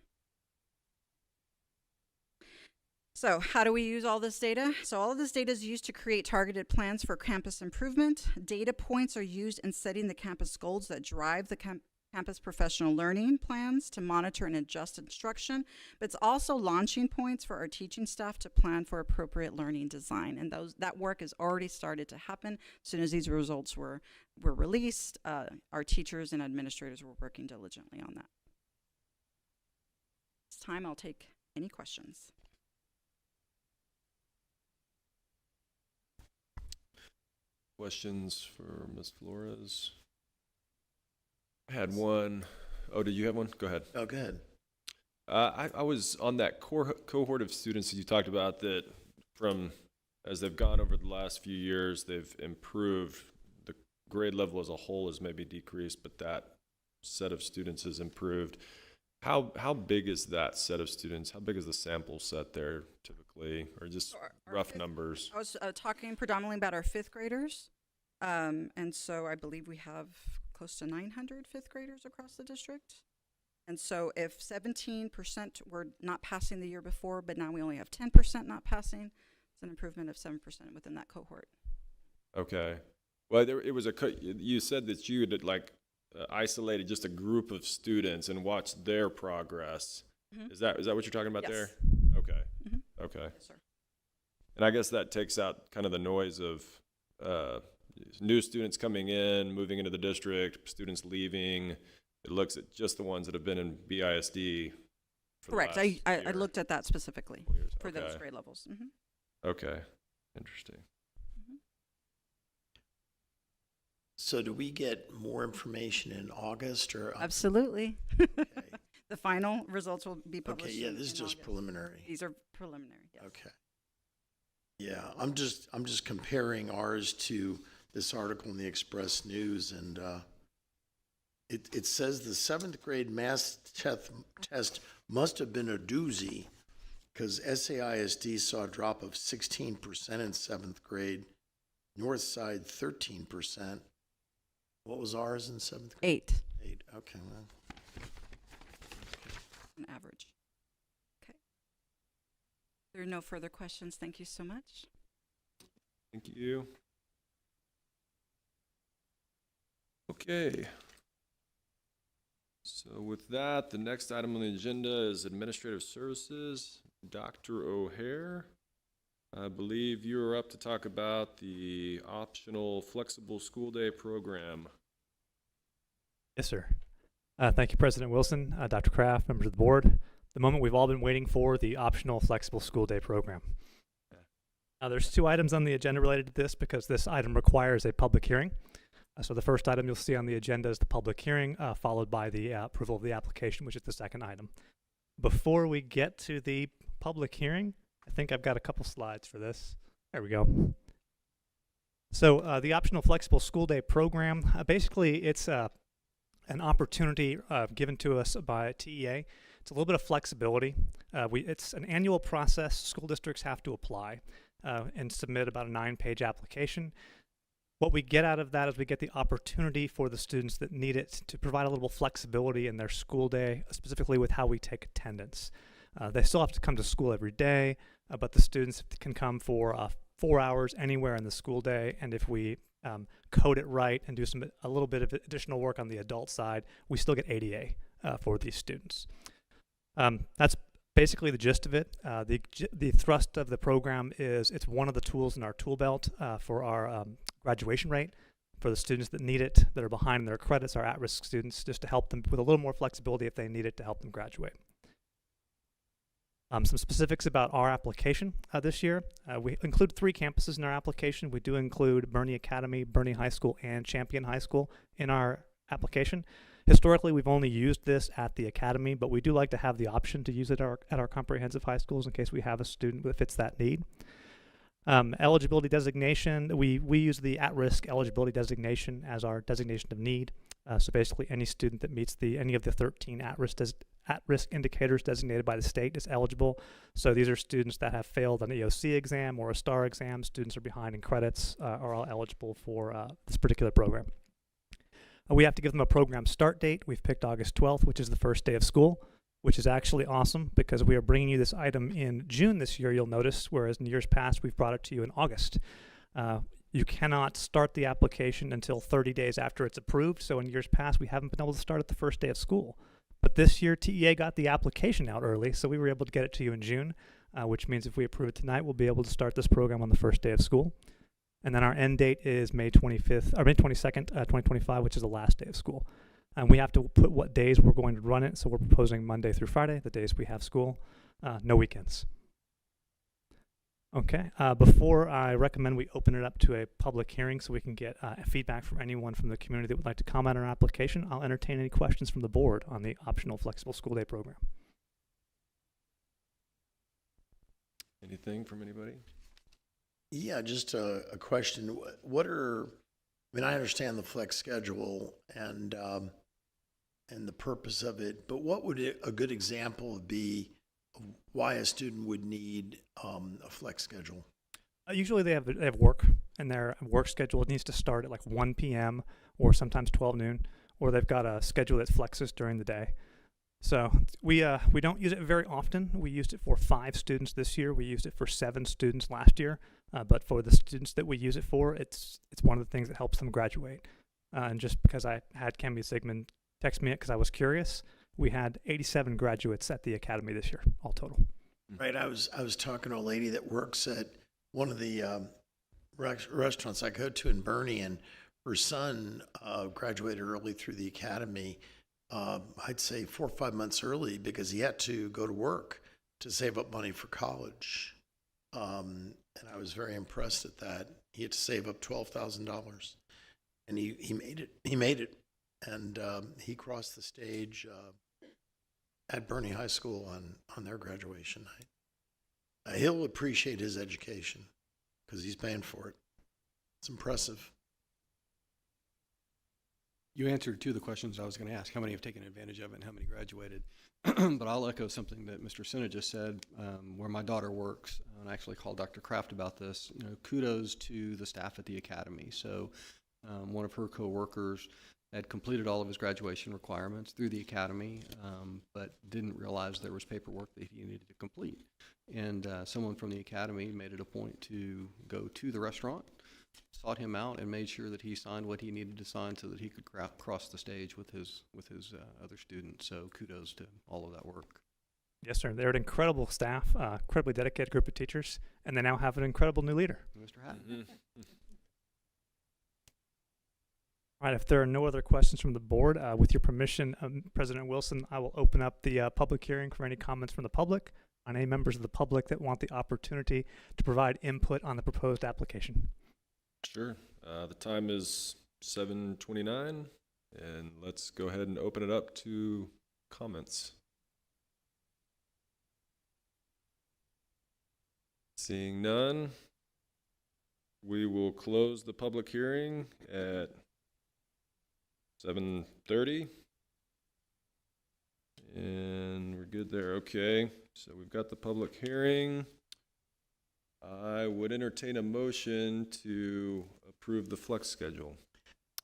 So how do we use all this data? So all of this data is used to create targeted plans for campus improvement. Data points are used in setting the campus goals that drive the campus professional learning plans to monitor and adjust instruction, but it's also launching points for our teaching staff to plan for appropriate learning design. And that work has already started to happen. As soon as these results were released, our teachers and administrators were working diligently on that. This time I'll take any questions. Questions for Ms. Flores? I had one. Oh, did you have one? Go ahead. Oh, go ahead. I was on that cohort of students that you talked about that from, as they've gone over the last few years, they've improved. The grade level as a whole has maybe decreased, but that set of students has improved. How big is that set of students? How big is the sample set there typically, or just So rough numbers? I was talking predominantly about our 5th graders. And so I believe we have close to 900 5th graders across the district. And so if 17% were not passing the year before, but now we only have 10% not passing, it's an improvement of 7% within that cohort. Okay. Well, it was you said that you had isolated just a group of students and watched their progress. Mm-hmm. Is that what you're talking about? Yes. There? Okay. Mm-hmm. Okay. Yes, sir. And I guess that takes out kind of the noise of new students coming in, moving into the district, students leaving. It looks at just the ones that have been in BISD. Correct. I looked at that specifically for those grade levels. Mm-hmm. Okay. Interesting. Mm-hmm. So do we get more information in August or? Absolutely. Okay. The final results will be published. Okay, yeah, this is just August. Preliminary. These are preliminary, yes. Okay. Yeah, I'm just comparing ours to this article in the Express News, and it says the 7th grade math test must have been a doozy because SAISD saw a drop of 16% in 7th grade, Northside 13%. What was ours in 7th grade? 8. 8, okay. Well. An average. Okay. There are no further questions. Thank you so much. Thank you. Okay. So with that, the next item on the agenda is Administrative Services. Dr. O'Hare, I believe you are up to talk about the optional flexible school day program. Yes, sir. Thank you, President Wilson, Dr. Kraft, members of the board. The moment we've all been waiting for, the optional flexible school day program. There's 2 items on the agenda related to this because this item requires a public hearing. So the first item you'll see on the agenda is the public hearing, followed by the approval of the application, which is the second item. Before we get to the public hearing, I think I've got a couple slides for this. There we go. So the optional flexible school day program, basically it's an opportunity given to us by TEA. It's a little bit of flexibility. It's an annual process. School districts have to apply and submit about a 9-page application. What we get out of that is we get the opportunity for the students that need it to provide a little flexibility in their school day, specifically with how we take attendance. They still have to come to school every day, but the students can come for 4 hours anywhere in the school day, and if we code it right and do a little bit of additional work on the adult side, we still get ADA for these students. That's basically the gist of it. The thrust of the program is it's one of the tools in our tool belt for our graduation rate for the students that need it, that are behind in their credits, our at-risk students, just to help them with a little more flexibility if they need it to help them graduate. Some specifics about our application this year. We include 3 campuses in our application. We do include Boerne Academy, Boerne High School, and Champion High School in our application. Historically, we've only used this at the academy, but we do like to have the option to use it at our comprehensive high schools in case we have a student that fits that need. Eligibility designation, we use the at-risk eligibility designation as our designation of need. So basically any student that meets any of the 13 at-risk indicators designated by the state is eligible. So these are students that have failed an EOC exam or a STAR exam. Students are behind in credits are all eligible for this particular program. We have to give them a program start date. We've picked August 12th, which is the first day of school, which is actually awesome because we are bringing you this item in June this year, you'll notice, whereas in years past, we've brought it to you in August. You cannot start the application until 30 days after it's approved. So in years past, we haven't been able to start at the first day of school. But this year, TEA got the application out early, so we were able to get it to you in June, which means if we approve it tonight, we'll be able to start this program on the first day of school. And then our end date is May 22nd, 2025, which is the last day of school. And we have to put what days we're going to run it. So we're proposing Monday through Friday, the days we have school, no weekends. Okay, before I recommend we open it up to a public hearing so we can get feedback from anyone from the community that would like to comment on our application, I'll entertain any questions from the board on the optional flexible school day program. Anything from anybody? Yeah, just a question. I understand the flex schedule and the purpose of it, but what would a good example be of why a student would need a flex schedule? Usually they have work, and their work schedule needs to start at like 1 p.m. or sometimes 12 noon, or they've got a schedule that flexes during the day. So we don't use it very often. We used it for 5 students this year. We used it for 7 students last year. But for the students that we use it for, it's one of the things that helps them graduate. And just because I had Kemi Sigmund text me it because I was curious, we had 87 graduates at the academy this year, all total. Right. I was talking to a lady that works at one of the restaurants I go to in Boerne, and her son graduated early through the academy. I'd say 4 or 5 months early because he had to go to work to save up money for college. And I was very impressed at that. He had to save up $12,000, and he made it. He made it, and he crossed the stage at Boerne High School on their graduation night. He'll appreciate his education because he's paying for it. It's impressive. You answered two of the questions I was going to ask. How many have taken advantage of it and how many graduated? But I'll echo something that Mr. Senna just said, where my daughter works, and I actually called Dr. Kraft about this. You know, kudos to the staff at the academy. So one of her coworkers had completed all of his graduation requirements through the academy, but didn't realize there was paperwork that he needed to complete. And someone from the academy made it a point to go to the restaurant, sought him out, and made sure that he signed what he needed to sign so that he could cross the stage with his other students. So kudos to all of that work. Yes, sir. They're an incredible staff, incredibly dedicated group of teachers, and they now have an incredible new leader. Mr. Hatton. Mm-hmm. All right, if there are no other questions from the board, with your permission, President Wilson, I will open up the public hearing for any comments from the public on any members of the public that want the opportunity to provide input on the proposed application. Sure. The time is 7:29, and let's go ahead and open it up to comments. Seeing none, we will close the public hearing at 7:30. And we're good there. Okay, so we've got the public hearing. I would entertain a motion to approve the flex schedule.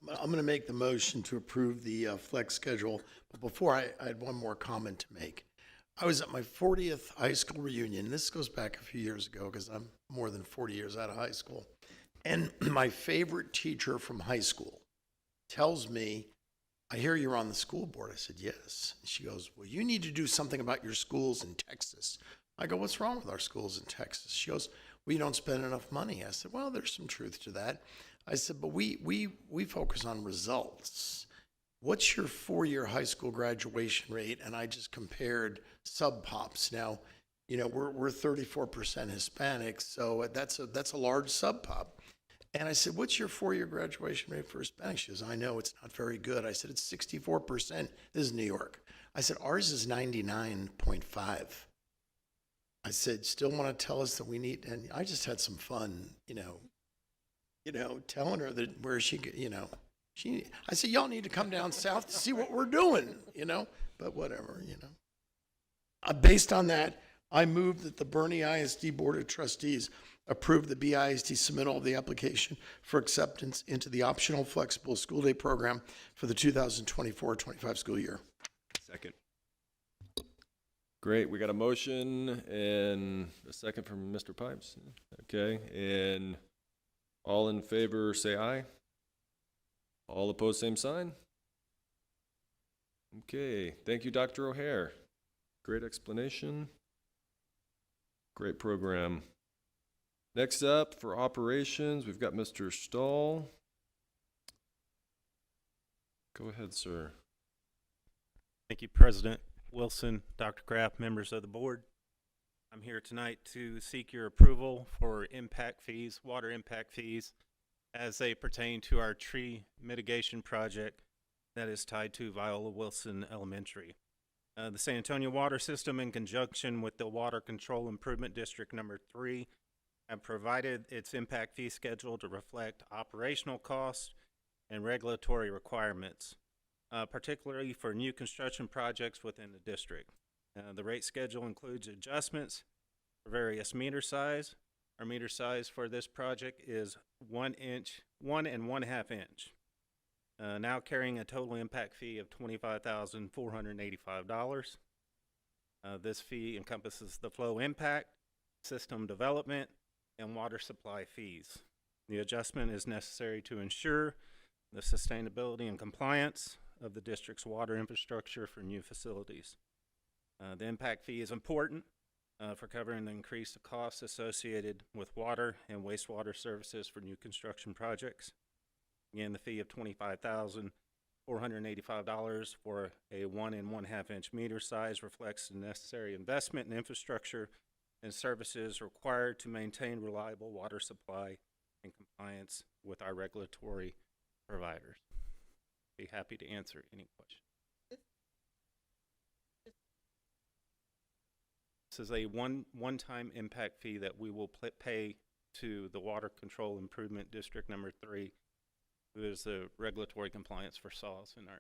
I'm going to make the motion to approve the flex schedule. But before I had one more comment to make. I was at my 40th high school reunion. This goes back a few years ago because I'm more than 40 years out of high school. And my favorite teacher from high school tells me, I hear you're on the school board. I said, yes. And she goes, well, you need to do something about your schools in Texas. I go, what's wrong with our schools in Texas? She goes, we don't spend enough money. I said, well, there's some truth to that. I said, but we focus on results. What's your 4-year high school graduation rate? And I just compared sub-pops. Now, you know, we're 34% Hispanic, so that's a large sub-pop. And I said, what's your 4-year graduation rate for Hispanic? She goes, I know it's not very good. I said, it's 64%. This is New York. I said, ours is 99.5. I said, still want to tell us that we need, and I just had some fun, you know, telling her that where she, I said, y'all need to come down south to see what we're doing, but whatever, Based on that, I move that the Boerne ISD Board of Trustees approve the BISD submittal of the application for acceptance into the optional flexible school day program for the 2024-25 school year. Second. Great, we got a motion and a second from Mr. Pipes. Okay, and all in favor say aye. All opposed, same sign. Okay, thank you, Dr. O'Hare. Great explanation. Great program. Next up for operations, we've got Mr. Stahl. Go ahead, sir. Thank you, President Wilson, Dr. Kraft, members of the board. I'm here tonight to seek your approval for impact fees, water impact fees, as they pertain to our tree mitigation project that is tied to Viola Wilson Elementary. The San Antonio Water System, in conjunction with the Water Control Improvement District Number 3, have provided its impact fee schedule to reflect operational costs and regulatory requirements, particularly for new construction projects within the district. The rate schedule includes adjustments for various meter size. Our meter size for this project is 1 1.5 inch. Now carrying a total impact fee of $25,485. This fee encompasses the flow impact, system development, and water supply fees. The adjustment is necessary to ensure the sustainability and compliance of the district's water infrastructure for new facilities. The impact fee is important for covering the increased costs associated with water and wastewater services for new construction projects. Again, the fee of $25,485 for a 1 1/2 inch meter size reflects the necessary investment in infrastructure and services required to maintain reliable water supply and compliance with our regulatory providers. Be happy to answer any questions. This is a one-time impact fee that we will pay to the Water Control Improvement District Number 3 there's a regulatory compliance for saws in our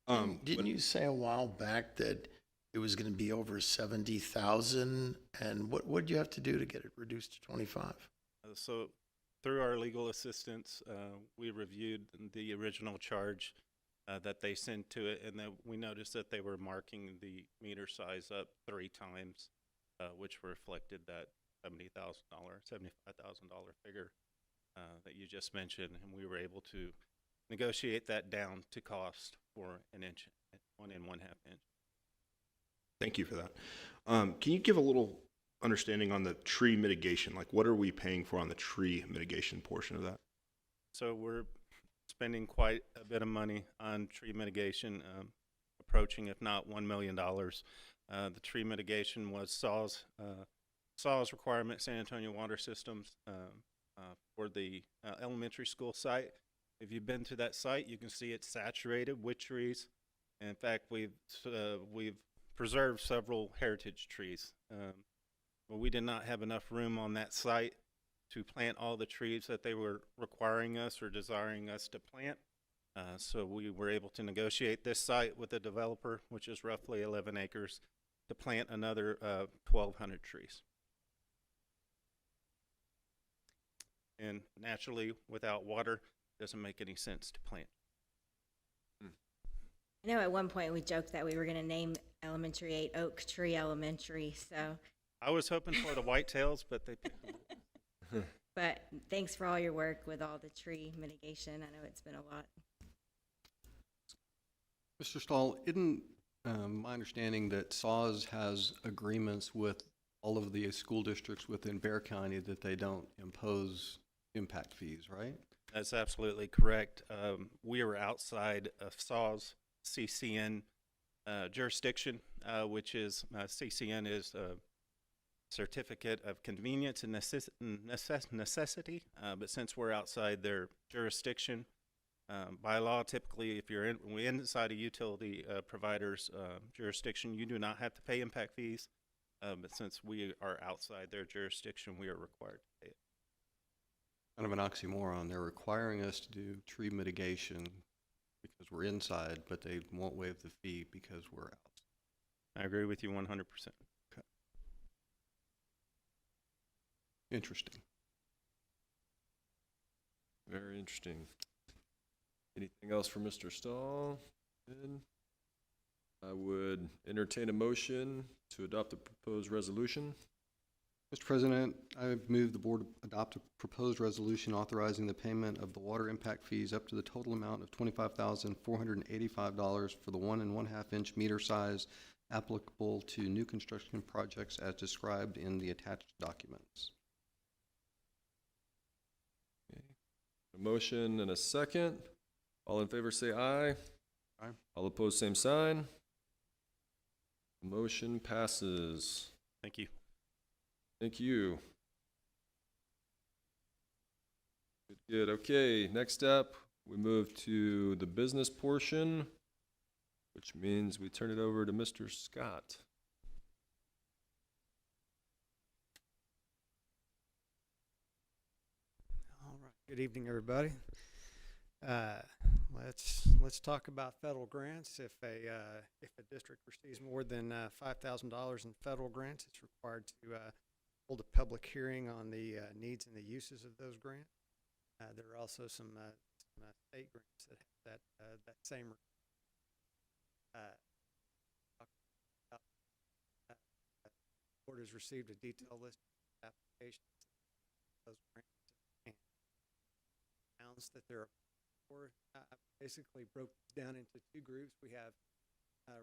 area. Didn't you say a while back that it was going to be over 70,000? And what would you have to do to get it reduced to 25? So through our legal assistance, we reviewed the original charge that they sent to it, and then we noticed that they were marking the meter size up 3 times, which reflected that $75,000 figure that you just mentioned, and we were able to negotiate that down to cost for 1 inch, 1 and 1/2 inch. Thank you for that. Can you give a little understanding on the tree mitigation? Like, what are we paying for on the tree mitigation portion of that? So we're spending quite a bit of money on tree mitigation, approaching, if not $1 million. The tree mitigation was SAWS requirement, San Antonio Water Systems, for the elementary school site. If you've been to that site, you can see it's saturated with trees. And in fact, we've preserved several heritage trees. But we did not have enough room on that site to plant all the trees that they were requiring us or desiring us to plant. So we were able to negotiate this site with the developer, which is roughly 11 acres, to plant another 1,200 trees. And naturally, without water, it doesn't make any sense to plant. I know at one point we joked that we were going to name Elementary 8 Oak Tree Elementary, so. I was hoping for the whitetails, but they picked them. But thanks for all your work with all the tree mitigation. I know it's been a lot. Mr. Stahl, isn't my understanding that SAWS has agreements with all of the school districts within Bexar County that they don't impose impact fees, right? That's absolutely correct. We are outside of SAWS CCN jurisdiction, which is CCN is a certificate of convenience and necessity. But since we're outside their jurisdiction, by law, typically, if you're inside a utility provider's jurisdiction, you do not have to pay impact fees. But since we are outside their jurisdiction, we are required to pay it. Kind of an oxymoron. They're requiring us to do tree mitigation because we're inside, but they won't waive the fee because we're out. I agree with you 100%. Okay. Interesting. Very interesting. Anything else for Mr. Stahl? Good. I would entertain a motion to adopt the proposed resolution. Mr. President, I move the board adopt a proposed resolution authorizing the payment of the water impact fees up to the total amount of $25,485 for the 1 1/2 inch meter size applicable to new construction projects as described in the attached documents. Okay. A motion and a second. All in favor say aye. Aye. All opposed, same sign. Motion passes. Thank you. Thank you. Good, good. Okay, next up, we move to the business portion, which means we turn it over to Mr. Scott. All right. Good evening, everybody. Let's talk about federal grants. If a district receives more than $5,000 in federal grants, it's required to hold a public hearing on the needs and the uses of those grants. There are also some state grants that have that same. The board has received a detailed list of applications. Those grants and announced that there are four. I basically broke this down into 2 groups. We have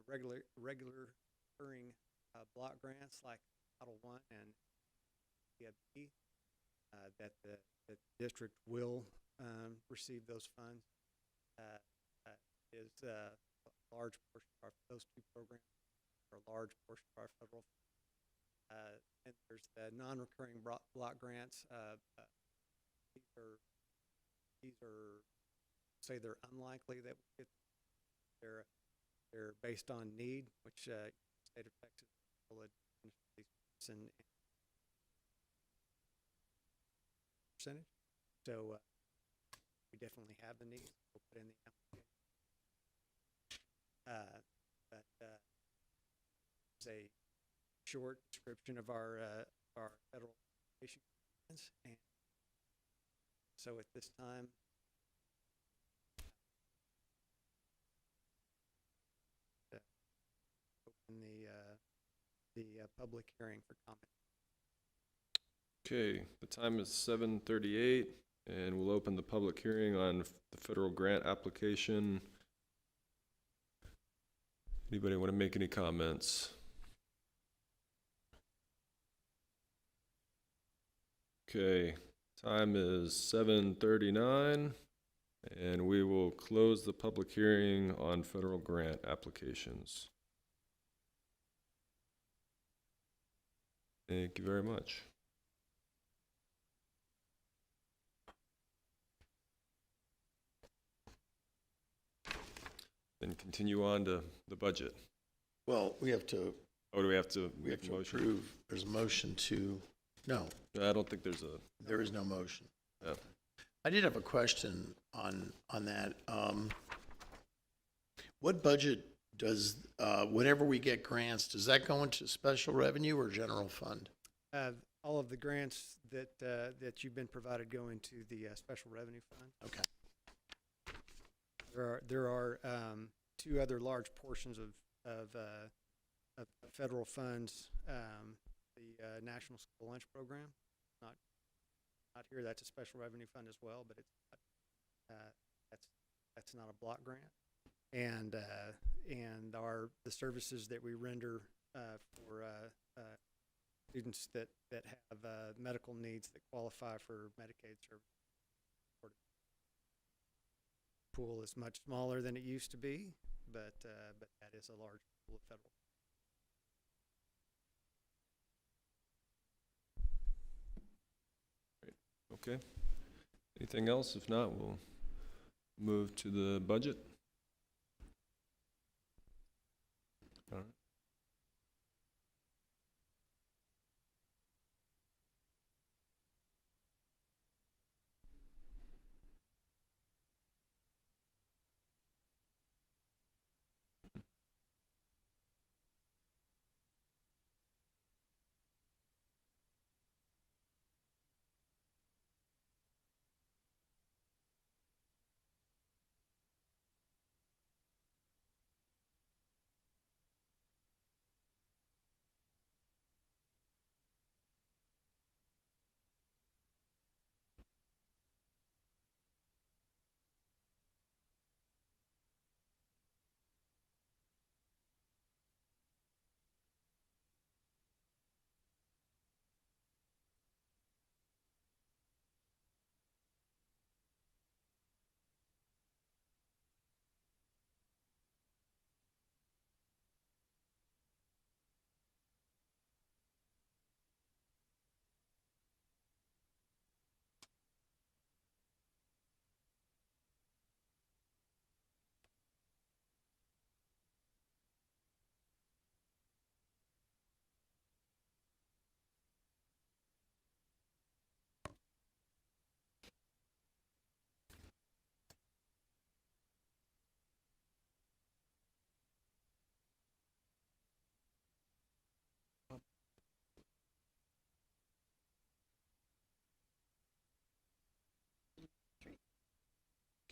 regular recurring block grants like Title I and B, that the district will receive those funds. Is a large portion of those 2 programs are a large portion of our federal funds. And there's the non-recurring block grants. These are say they're unlikely that we get. They're based on need, which state of Texas will administer these and percentage. So definitely have the need. We'll put in the application. It's a short description of our federal education plans. And so at this time, open the public hearing for comment. Okay, the time is 7:38, and we'll open the public hearing on the federal grant application. Anybody want to make any comments? Okay, time is 7:39, and we will close the public hearing on federal grant applications. Thank you very much. Then continue on to the budget. Well, we have to. Oh, do we have to We have make a to motion? approve. There's a motion to, no, I don't think there's a. there is no motion. Yeah. I did have a question on that. What budget does, whenever we get grants, does that go into special revenue or general fund? All of the grants that you've been provided go into the special revenue fund. Okay. There are two other large portions of federal funds. The National School Lunch Program, not here. That's a special revenue fund as well, but it's that's not a block grant. And the services that we render for students that have medical needs that qualify for Medicaid service. Pool is much smaller than it used to be, but that is a large pool of federal. Okay. Anything else? If not, we'll move to the budget. All right.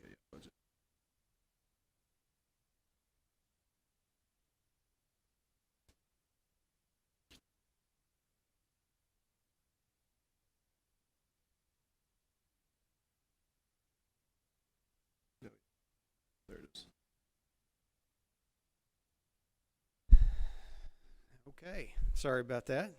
Okay, budget. No, there it is. Okay, sorry about that.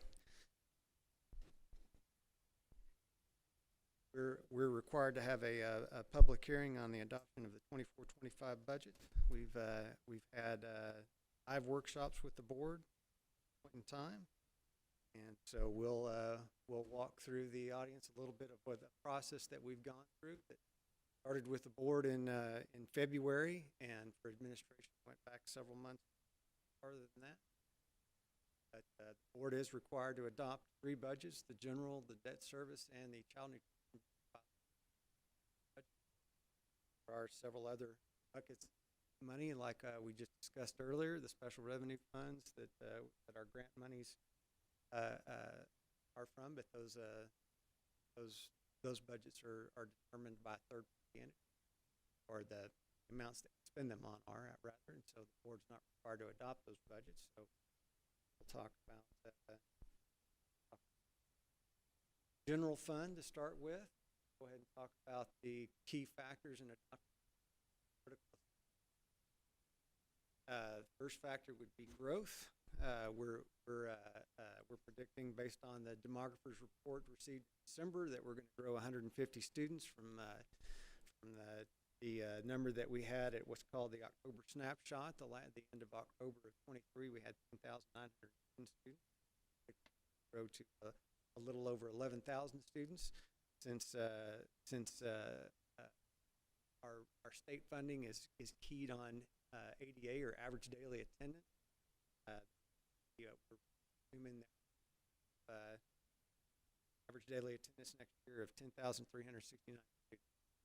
We're required to have a public hearing on the adoption of the 24-25 budget. We've had 5 workshops with the board at one time, and so we'll walk through the audience a little bit of what the process that we've gone through. That started with the board in February, and for administration went back several months farther than that. But the board is required to adopt 3 budgets: the general, the debt service, and the child nutrition. are several other buckets of money, like we just discussed earlier, the special revenue funds that our grant monies are from, but those budgets are determined by third party entities, or the amounts that we spend them on are rather, and so the board's not required to adopt those budgets. So we'll talk about general fund to start with. Go ahead and talk about the key factors in adopting critical. First factor would be growth. We're predicting, based on the demographer's report received in December, that we're going to grow 150 students from the number that we had at what's called the October snapshot. The end of October of 23, we had 10,910 students. Grow to a little over 11,000 students. Since our state funding is keyed on ADA, or average daily attendance, we're assuming that average daily attendance next year of 10,369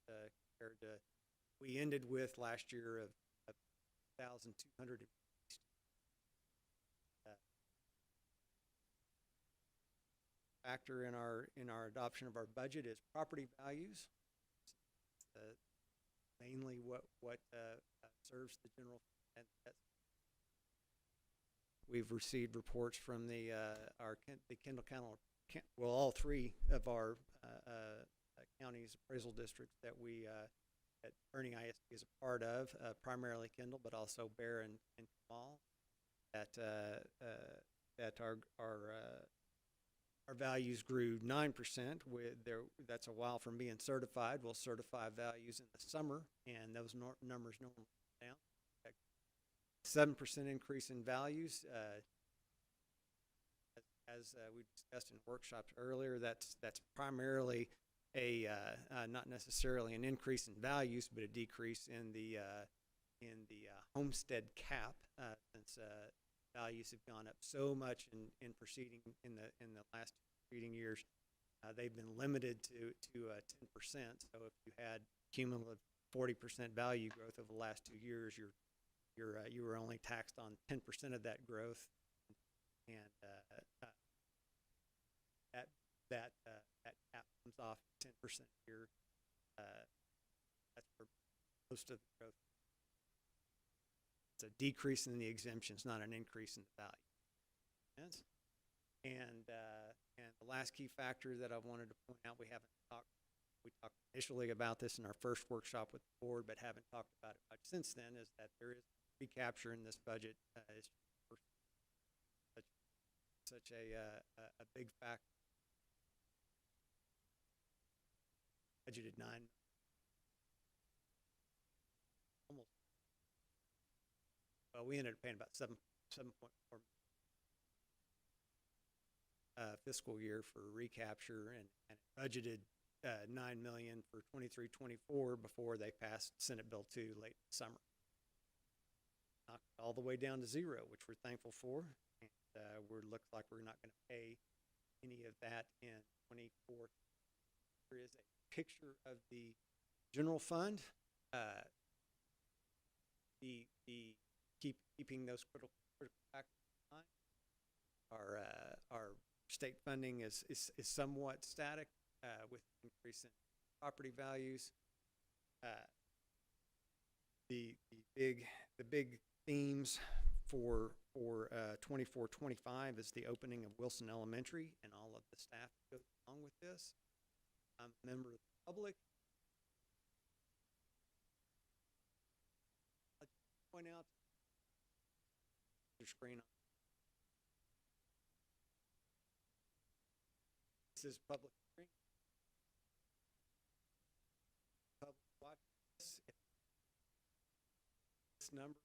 compared to, we ended with last year of 1,200. Factor in our adoption of our budget is property values. Mainly what serves the general fund. We've received reports from the Kendall County, well, all three of our counties appraisal districts that that Boerne ISD is a part of, primarily Kendall, but also Bear and Kamal, that our values grew 9%. That's a while from being certified. We'll certify values in the summer, and those numbers normally go down. 7% increase in values. As we discussed in workshops earlier, that's primarily not necessarily an increase in values, but a decrease in the homestead cap, since values have gone up so much in the last preceding years. They've been limited to 10%. So if you had cumulative 40% value growth over the last 2 years, you were only taxed on 10% of that growth, and that cap comes off 10% here. That's for most of the growth. It's a decrease in the exemptions, not an increase in the value. Yes? And the last key factor that I wanted to point out, we talked initially about this in our first workshop with the board, but haven't talked about it much since then, is that there is recapture in this budget. Is such a big factor. Budgeted 9. Almost. Well, we ended up paying about 7.4 fiscal year for recapture, and budgeted $9 million for 23-24 before they passed Senate Bill 2 late in the summer. Knocked it all the way down to zero, which we're thankful for, and looks like we're not going to pay any of that in 24. There is a picture of the general fund. Keeping those critical factors in mind. Our state funding is somewhat static, with increase in property values. The big themes for 24-25 is the opening of Wilson Elementary and all of the staff that goes along with this. I'm a member of the public. I'll point out your screen. This is public hearing. Public watch this. This number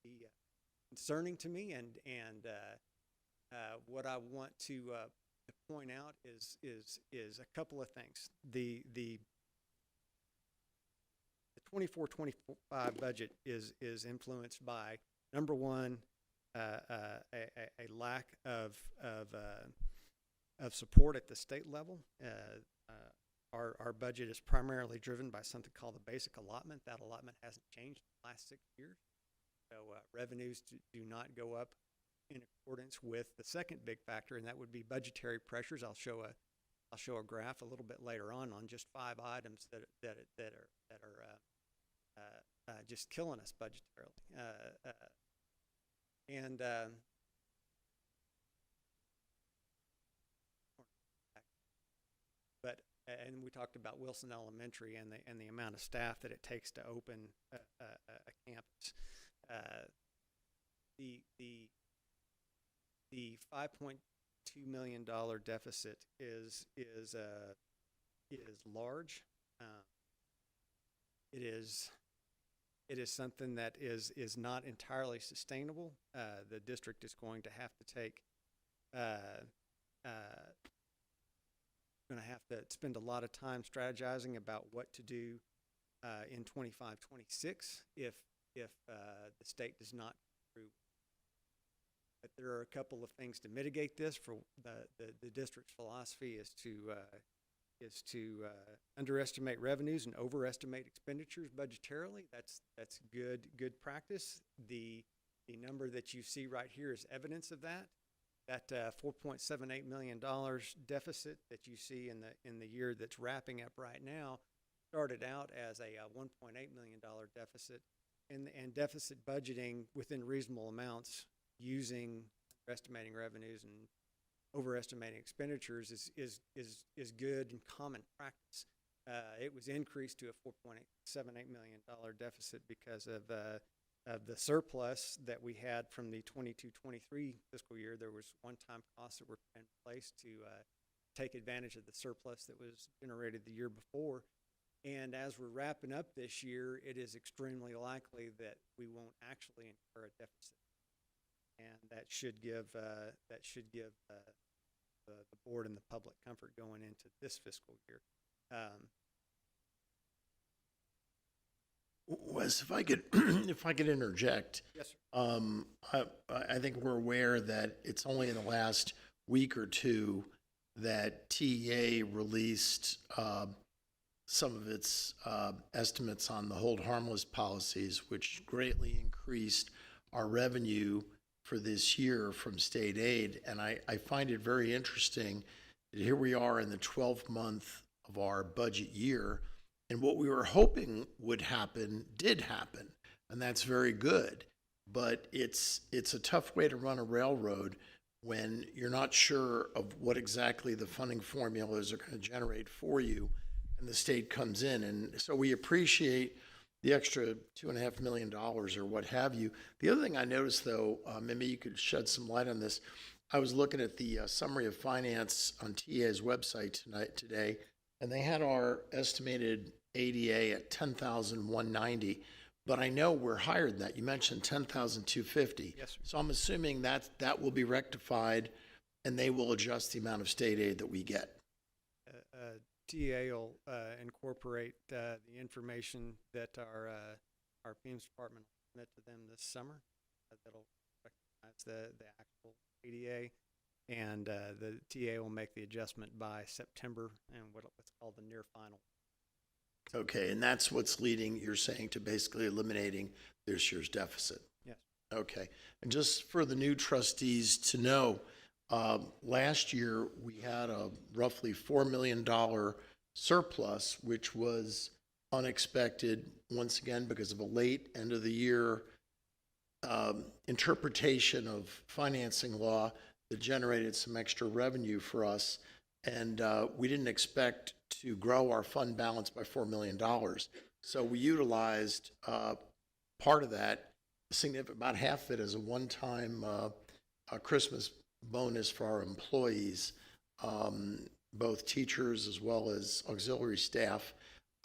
be concerning to me, and what I want to point out is a couple of things. The 24-25 budget is influenced by, number one, a lack of support at the state level. our budget is primarily driven by something called the basic allotment. That allotment hasn't changed in the last 6 years. So revenues do not go up in accordance with the second big factor, and that would be budgetary pressures. I'll show a graph a little bit later on just 5 items that are just killing us budgetarily. And we talked about Wilson Elementary and the amount of staff that it takes to open a campus. The $5.2 million deficit is large. It is something that is not entirely sustainable. The district is going to have to take going to have to spend a lot of time strategizing about what to do in 25-26 if the state does not approve. But there are a couple of things to mitigate this. For the district's philosophy is to underestimate revenues and overestimate expenditures budgetarily. That's good practice. The number that you see right here is evidence of that. That $4.78 million deficit that you see in the year that's wrapping up right now started out as a $1.8 million deficit, and deficit budgeting within reasonable amounts using estimating revenues and overestimating expenditures is good and common practice. It was increased to a $4.78 million deficit because of the surplus that we had from the 22-23 fiscal year. There was one-time costs that were in place to take advantage of the surplus that was generated the year before. And as we're wrapping up this year, it is extremely likely that we won't actually incur a deficit, and that should give the board and the public comfort going into this fiscal year. Wes, if I could interject. Yes, sir. I think we're aware that it's only in the last week or two that TEA released some of its estimates on the hold harmless policies, which greatly increased our revenue for this year from state aid. And I find it very interesting that here we are in the 12th month of our budget year, and what we were hoping would happen did happen, and that's very good. But it's a tough way to run a railroad when you're not sure of what exactly the funding formulas are going to generate for you, and the state comes in. And so we appreciate the extra $2.5 million or what have you. The other thing I noticed, though, maybe you could shed some light on this. I was looking at the summary of finance on TA's website today, and they had our estimated ADA at $10,190. But I know we're higher than that. You mentioned $10,250. Yes, sir. So I'm assuming that will be rectified, and they will adjust the amount of state aid that we get. TA will incorporate the information that our PEMS department will submit to them this summer. That'll recognize the actual ADA, and the TA will make the adjustment by September and what's called the near final. Okay, and that's what's leading, you're saying, to basically eliminating this year's deficit? Yes. Okay, and just for the new trustees to know, last year we had a roughly $4 million surplus, which was unexpected, once again, because of a late end of the year interpretation of financing law that generated some extra revenue for us. And we didn't expect to grow our fund balance by $4 million. So we utilized part of that, about half of it, as a one-time Christmas bonus for our employees, both teachers as well as auxiliary staff,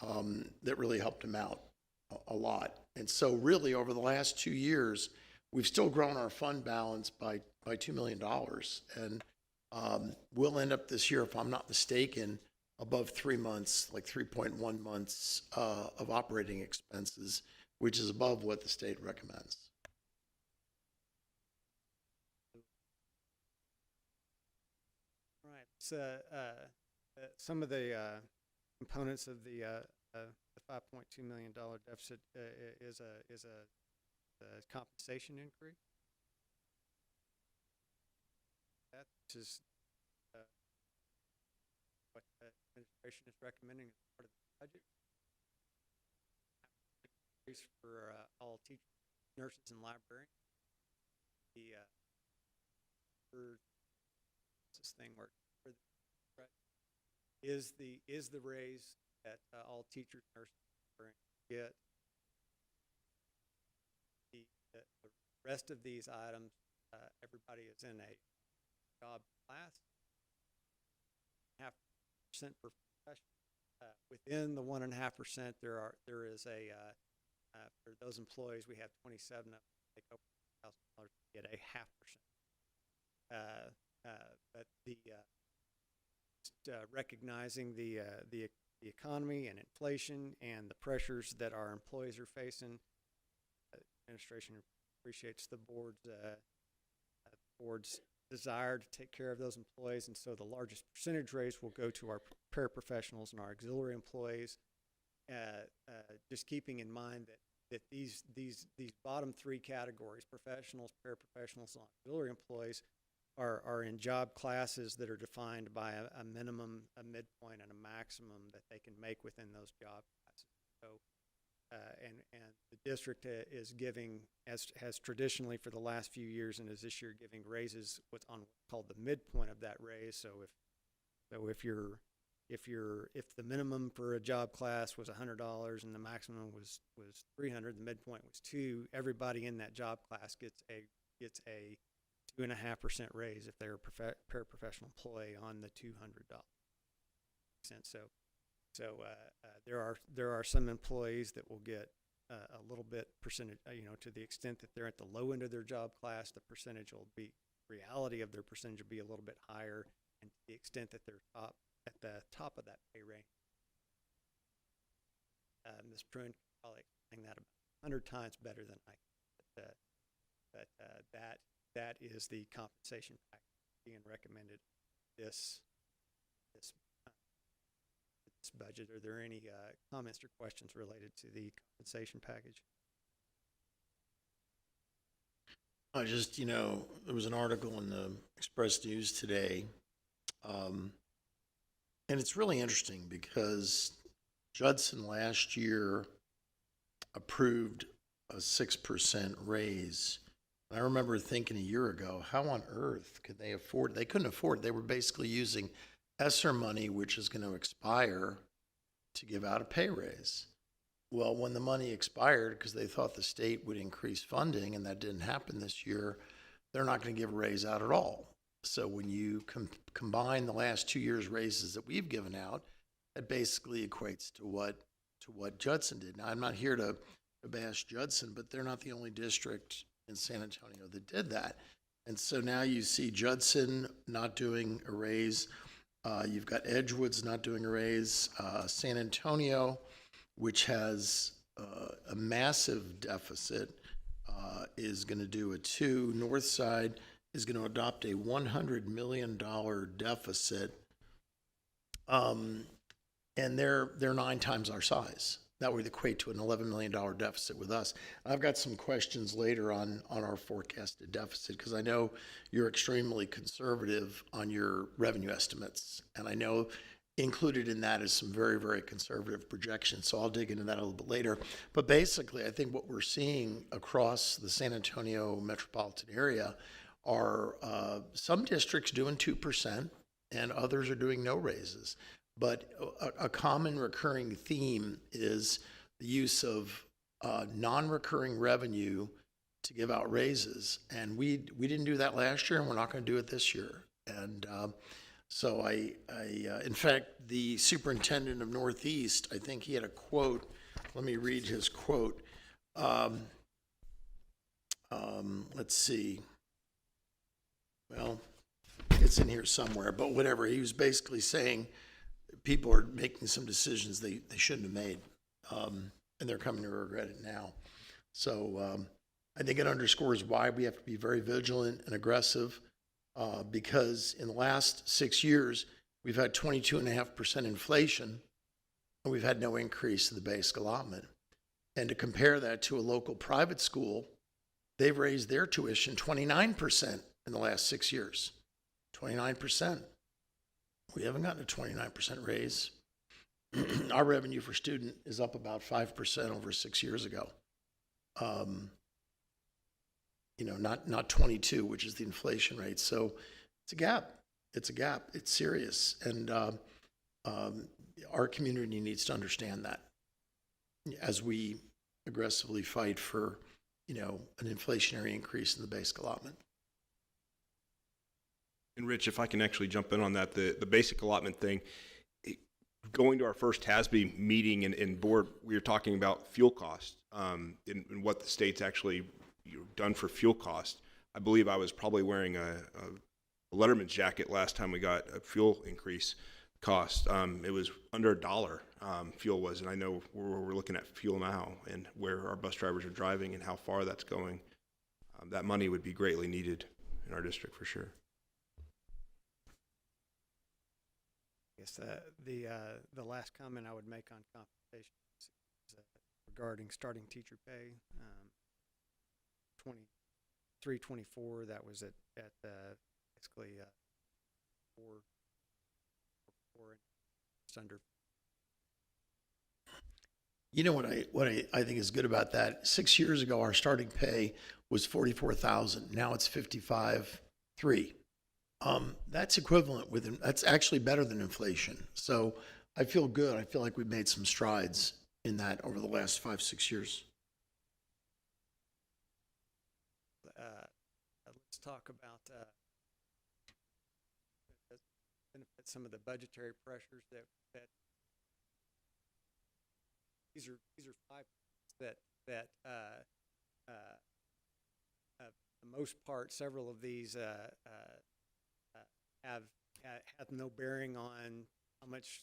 that really helped them out a lot. And so really over the last 2 years, we've still grown our fund balance by $2 million. And we'll end up this year, if I'm not mistaken, above 3 months, like 3.1 months of operating expenses, which is above what the state recommends. Right. So some of the components of the $5.2 million deficit is a compensation increase. That is what the administration is recommending as part of the budget. Increase for all teachers, nurses, and librarians. The this thing works is the raise that all teachers, nurses, and librarians get. The rest of these items, everybody is in a job class. 0.5% per profession. Within the 1.5%, there is a for those employees, we have 27 of them. They go $1,000 to get a 0.5%. But recognizing the economy and inflation and the pressures that our employees are facing, administration appreciates the board's desire to take care of those employees, and so the largest percentage raise will go to our paraprofessionals and our auxiliary employees. Just keeping in mind that these bottom three categories, professionals, paraprofessionals, and auxiliary employees, are in job classes that are defined by a minimum, a midpoint, and a maximum that they can make within those job classes. So, and the district is giving, has traditionally for the last few years, and is this year giving raises what's called the midpoint of that raise. So if the minimum for a job class was $100 and the maximum was $300, the midpoint was $200. Everybody in that job class gets a 2.5% raise if they're a paraprofessional employee on the $200. So there are some employees that will get a little bit percentage, to the extent that they're at the low end of their job class, the percentage will be, reality of their percentage will be a little bit higher, and to the extent that they're at the top of that pay range. Ms. Prune can probably explain that about 100 times better than I can, but that is the compensation package being recommended this budget. Are there any comments or questions related to the compensation package? I just, there was an article in the Express News today, and it's really interesting because Judson last year approved a 6% raise. And I remember thinking a year ago, how on earth could they afford it? They couldn't afford it. They were basically using ESSER money, which is going to expire, to give out a pay raise. Well, when the money expired, because they thought the state would increase funding, and that didn't happen this year, they're not going to give a raise out at all. So when you combine the last 2 years' raises that we've given out, it basically equates to what Judson did. Now, I'm not here to bash Judson, but they're not the only district in San Antonio that did that. And so now you see Judson not doing a raise. You've got Edgewood's not doing a raise. San Antonio, which has a massive deficit, is going to do a 2. Northside is going to adopt a $100 million deficit, and they're 9 times our size. That would equate to an $11 million deficit with us. I've got some questions later on our forecasted deficit, because I know you're extremely conservative on your revenue estimates, and I know included in that is some very, very conservative projections, so I'll dig into that a little bit later. But basically, I think what we're seeing across the San Antonio metropolitan area are some districts doing 2% and others are doing no raises. But a common recurring theme is the use of non-recurring revenue to give out raises. And we didn't do that last year, and we're not going to do it this year. And so in fact, the superintendent of Northeast, I think he had a quote. Let me read his quote. Let's see. Well, it's in here somewhere, but whatever. He was basically saying people are making some decisions they shouldn't have made, and they're coming to regret it now. So I think it underscores why we have to be very vigilant and aggressive, because in the last 6 years, we've had 22.5% inflation, and we've had no increase in the basic allotment. And to compare that to a local private school, they've raised their tuition 29% in the last 6 years. 29%. We haven't gotten a 29% raise. Our revenue for student is up about 5% over 6 years ago. Not 22, which is the inflation rate. So it's a gap. It's a gap. It's serious. And our community needs to understand that as we aggressively fight for, an inflationary increase in the basic allotment. And Rich, if I can actually jump in on that, the basic allotment thing, going to our first TASB meeting and board, we were talking about fuel costs and what the state's actually done for fuel costs. I believe I was probably wearing a Letterman's jacket last time we got a fuel increase cost. It was under $1, fuel was, and I know we're looking at fuel now and where our bus drivers are driving and how far that's going. That money would be greatly needed in our district for sure. I guess the last comment I would make on compensation is regarding starting teacher pay. 23-24, that was at basically four just under. You know what I think is good about that? 6 years ago, our starting pay was $44,000. Now it's $55,300. That's equivalent with, that's actually better than inflation. So I feel good. I feel like we've made some strides in that over the last 5-6 years. Let's talk about some of the budgetary pressures that these are 5 that for the most part, several of these have no bearing on how much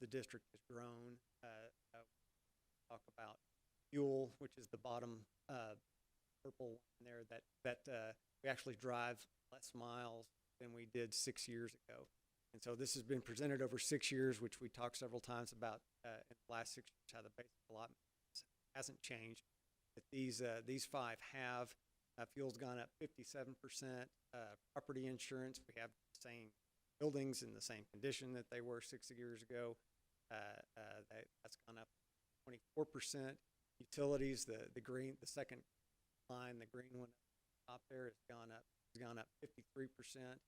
the district has grown. Talk about fuel, which is the bottom purple one there. That we actually drive less miles than we did 6 years ago, and so this has been presented over 6 years, which we talked several times about in the last 6 years how the basic allotment hasn't changed. But these 5 have. Fuel's gone up 57%. Property insurance, we have the same buildings in the same condition that they were 6 years ago. That's gone up 24%. Utilities, the second line, the green one up there, has gone up 53%,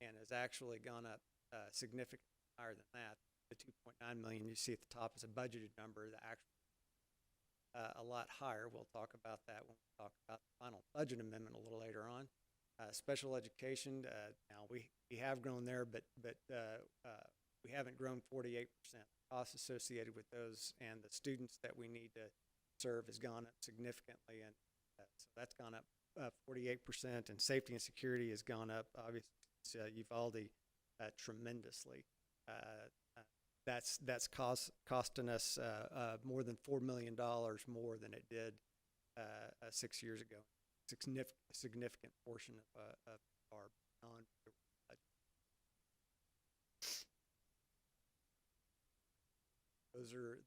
and has actually gone up significantly higher than that. The 2.9 million you see at the top is a budgeted number. The actual a lot higher. We'll talk about that when we talk about the final budget amendment a little later on. Special education, now we have grown there, but we haven't grown 48%. Costs associated with those and the students that we need to serve has gone up significantly, and so that's gone up 48%. And safety and security has gone up, obviously, Uvalde, tremendously. That's costing us more than $4 million more than it did 6 years ago. Significant portion of our non-budget.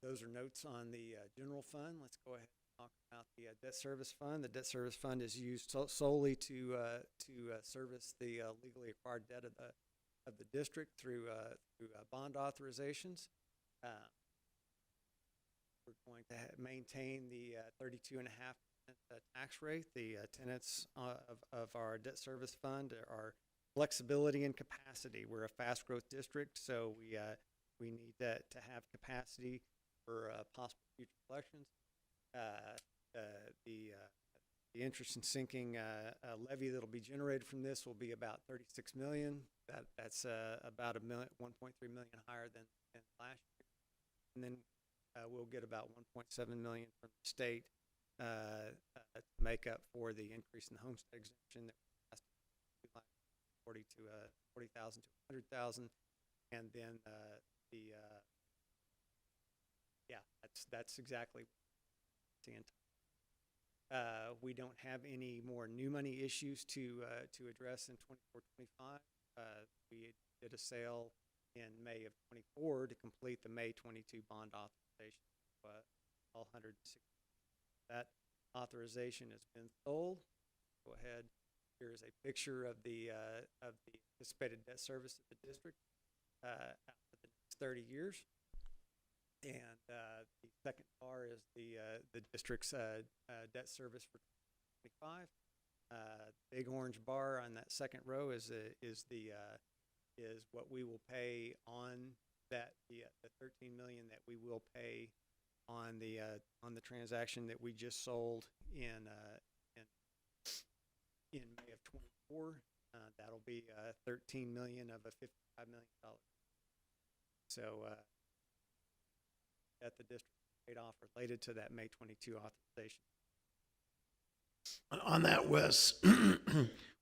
Those are notes on the general fund. Let's go ahead and talk about the debt service fund. The debt service fund is used solely to service the legally acquired debt of the district through bond authorizations. We're going to maintain the 32.5% tax rate. The tenets of our debt service fund are flexibility and capacity. We're a fast growth district, so we need to have capacity for possible future collections. The interest and sinking levy that'll be generated from this will be about $36 million. That's about $1.3 million higher than last year. And then we'll get about $1.7 million from the state to make up for the increase in the homestead exemption that was $40,000 to $100,000, and then that's exactly what we're seeing. We don't have any more new money issues to address in 24-25. We did a sale in May of 24 to complete the May 22 bond authorization. All 160. That authorization has been sold. Go ahead. Here is a picture of the anticipated debt service of the district after the next 30 years. And the second bar is the district's debt service for 25. Big orange bar on that second row is what we will pay on that the 13 million that we will pay on the transaction that we just sold in May of 24. That'll be 13 million of a $55 million. So that the district paid off related to that May 22 authorization. On that, Wes,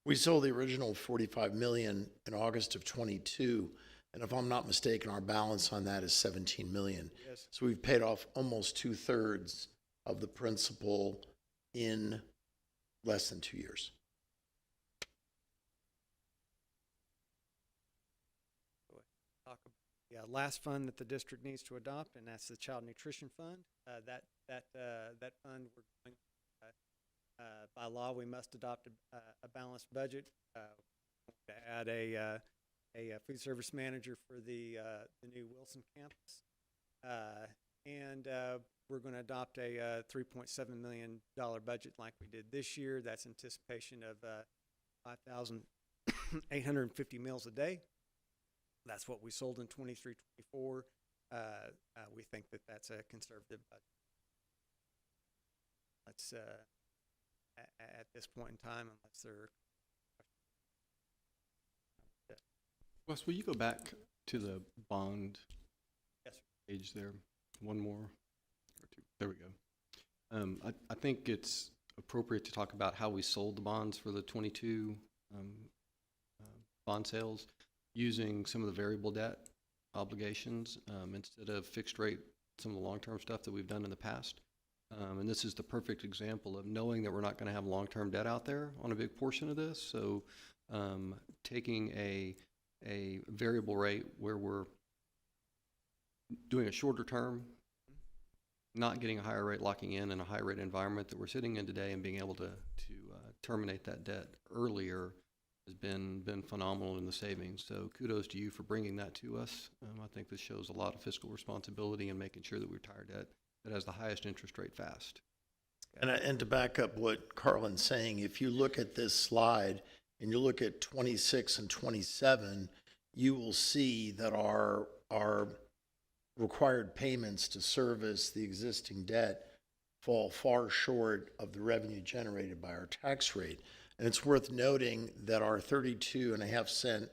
we sold the original 45 million in August of 22, and if I'm not mistaken, our balance on that is 17 million. Yes. So we've paid off almost 2/3 of the principal in less than 2 years. Talk about the last fund that the district needs to adopt, and that's the Child Nutrition Fund. That fund, we're going, by law, we must adopt a balanced budget. To add a food service manager for the new Wilson campus, and we're going to adopt a $3.7 million budget like we did this year. That's anticipation of 5,850 meals a day. That's what we sold in 23-24. We think that that's a conservative budget. Let's at this point in time, unless there are Wes, will you go back to the bond Yes, sir. page there? One more or two. There we go. I think it's appropriate to talk about how we sold the bonds for the 22 bond sales using some of the variable debt obligations instead of fixed rate, some of the long-term stuff that we've done in the past. And this is the perfect example of knowing that we're not going to have long-term debt out there on a big portion of this. So taking a variable rate where we're doing a shorter term, not getting a higher rate, locking in a high rate environment that we're sitting in today, and being able to terminate that debt earlier has been phenomenal in the savings. So kudos to you for bringing that to us. I think this shows a lot of fiscal responsibility and making sure that we retire debt that has the highest interest rate fast. And to back up what Carlin's saying, if you look at this slide and you look at 26 and 27, you will see that our required payments to service the existing debt fall far short of the revenue generated by our tax rate. And it's worth noting that our 32.5-cent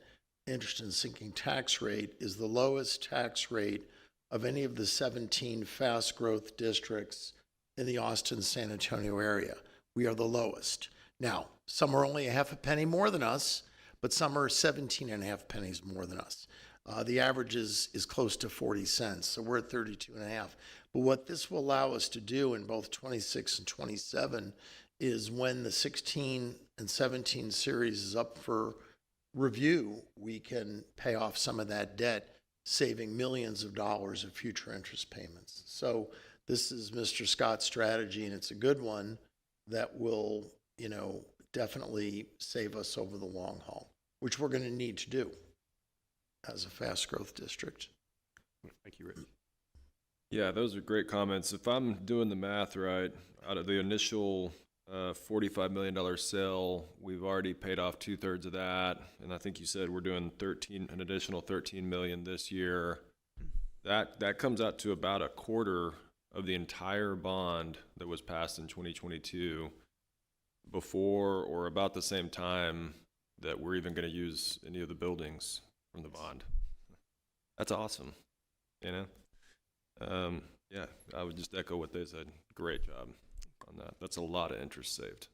interest and sinking tax rate is the lowest tax rate of any of the 17 fast growth districts in the Austin, San Antonio area. We are the lowest. Now, some are only a half a penny more than us, but some are 17.5 pennies more than us. The average is close to 40 cents, so we're at 32.5. But what this will allow us to do in both 26 and 27 is when the 16 and 17 series is up for review, we can pay off some of that debt, saving millions of dollars of future interest payments. So this is Mr. Scott's strategy, and it's a good one that will, definitely save us over the long haul, which we're going to need to do as a fast growth district. Thank you, Rich. Yeah, those are great comments. If I'm doing the math right, out of the initial $45 million sale, we've already paid off 2/3 of that. And I think you said we're doing an additional 13 million this year. That comes out to about a quarter of the entire bond that was passed in 2022 before or about the same time that we're even going to use any of the buildings from the bond. That's awesome. Yeah, I would just echo what they said. Great job on that. That's a lot of interest saved.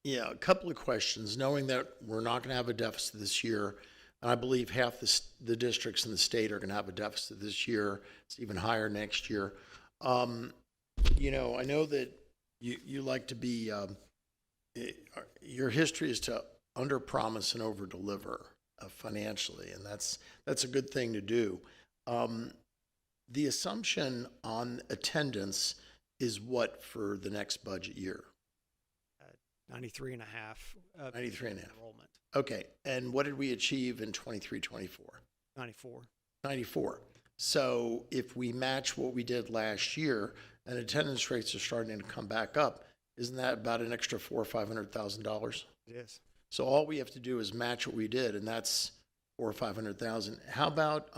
Yeah, a couple of questions. Knowing that we're not going to have a deficit this year, and I believe half the districts in the state are going to have a deficit this year. It's even higher next year. I know that you like to be, your history is to under-promise and over-deliver. financially, and that's a good thing to do. The assumption on attendance is what for the next budget year? 93 and a half. 93 and a half. Enrollment. Okay, and what did we achieve in 23-24? 94. 94. So if we match what we did last year and attendance rates are starting to come back up, isn't that about an extra $400,000 or $500,000? It is. So all we have to do is match what we did, and that's $400,000 or $500,000. How about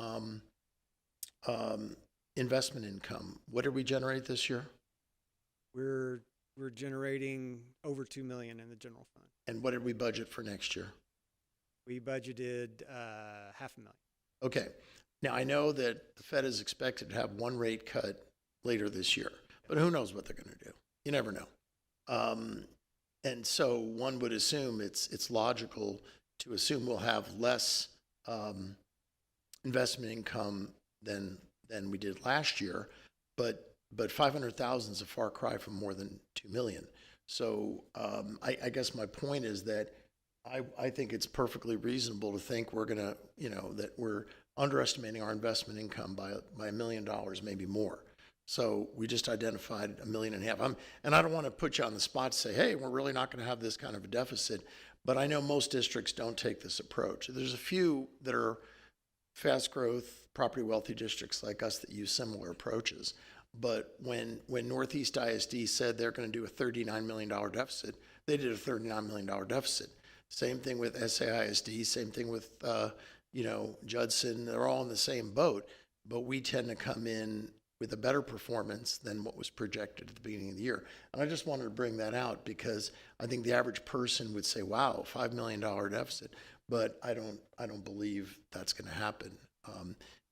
investment income? What did we generate this year? We're generating over $2 million in the general fund. And what did we budget for next year? We budgeted $500,000. Okay. Now, I know that the Fed is expected to have one rate cut later this year, but who knows what they're going to do? You never know. And so one would assume it's logical to assume we'll have less investment income than we did last year, but 500,000 is a far cry from more than 2 million. So I guess my point is that I think it's perfectly reasonable to think we're going to, that we're underestimating our investment income by $1 million, maybe more. So we just identified $1.5 million. And I don't want to put you on the spot to say, hey, we're really not going to have this kind of a deficit. But I know most districts don't take this approach. There's a few that are fast growth, property wealthy districts like us that use similar approaches. But when Northeast ISD said they're going to do a $39 million deficit, they did a $39 million deficit. Same thing with SAISD, same thing with, Judson. They're all in the same boat. But we tend to come in with a better performance than what was projected at the beginning of the year. And I just wanted to bring that out because I think the average person would say, wow, $5 million deficit. But I don't believe that's going to happen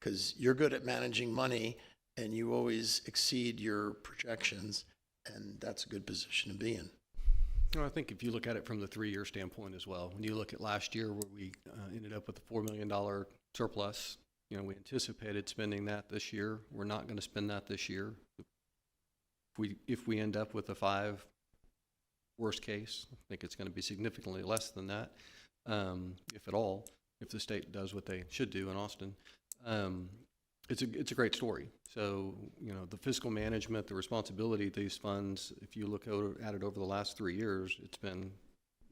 because you're good at managing money and you always exceed your projections, and that's a good position to be in. Well, I think if you look at it from the 3-year standpoint as well, when you look at last year where we ended up with a $4 million surplus, we anticipated spending that this year. We're not going to spend that this year. If we end up with a 5, worst case, I think it's going to be significantly less than that, if at all, if the state does what they should do in Austin. It's a great story. So, the fiscal management, the responsibility of these funds, if you look at it over the last 3 years, it's been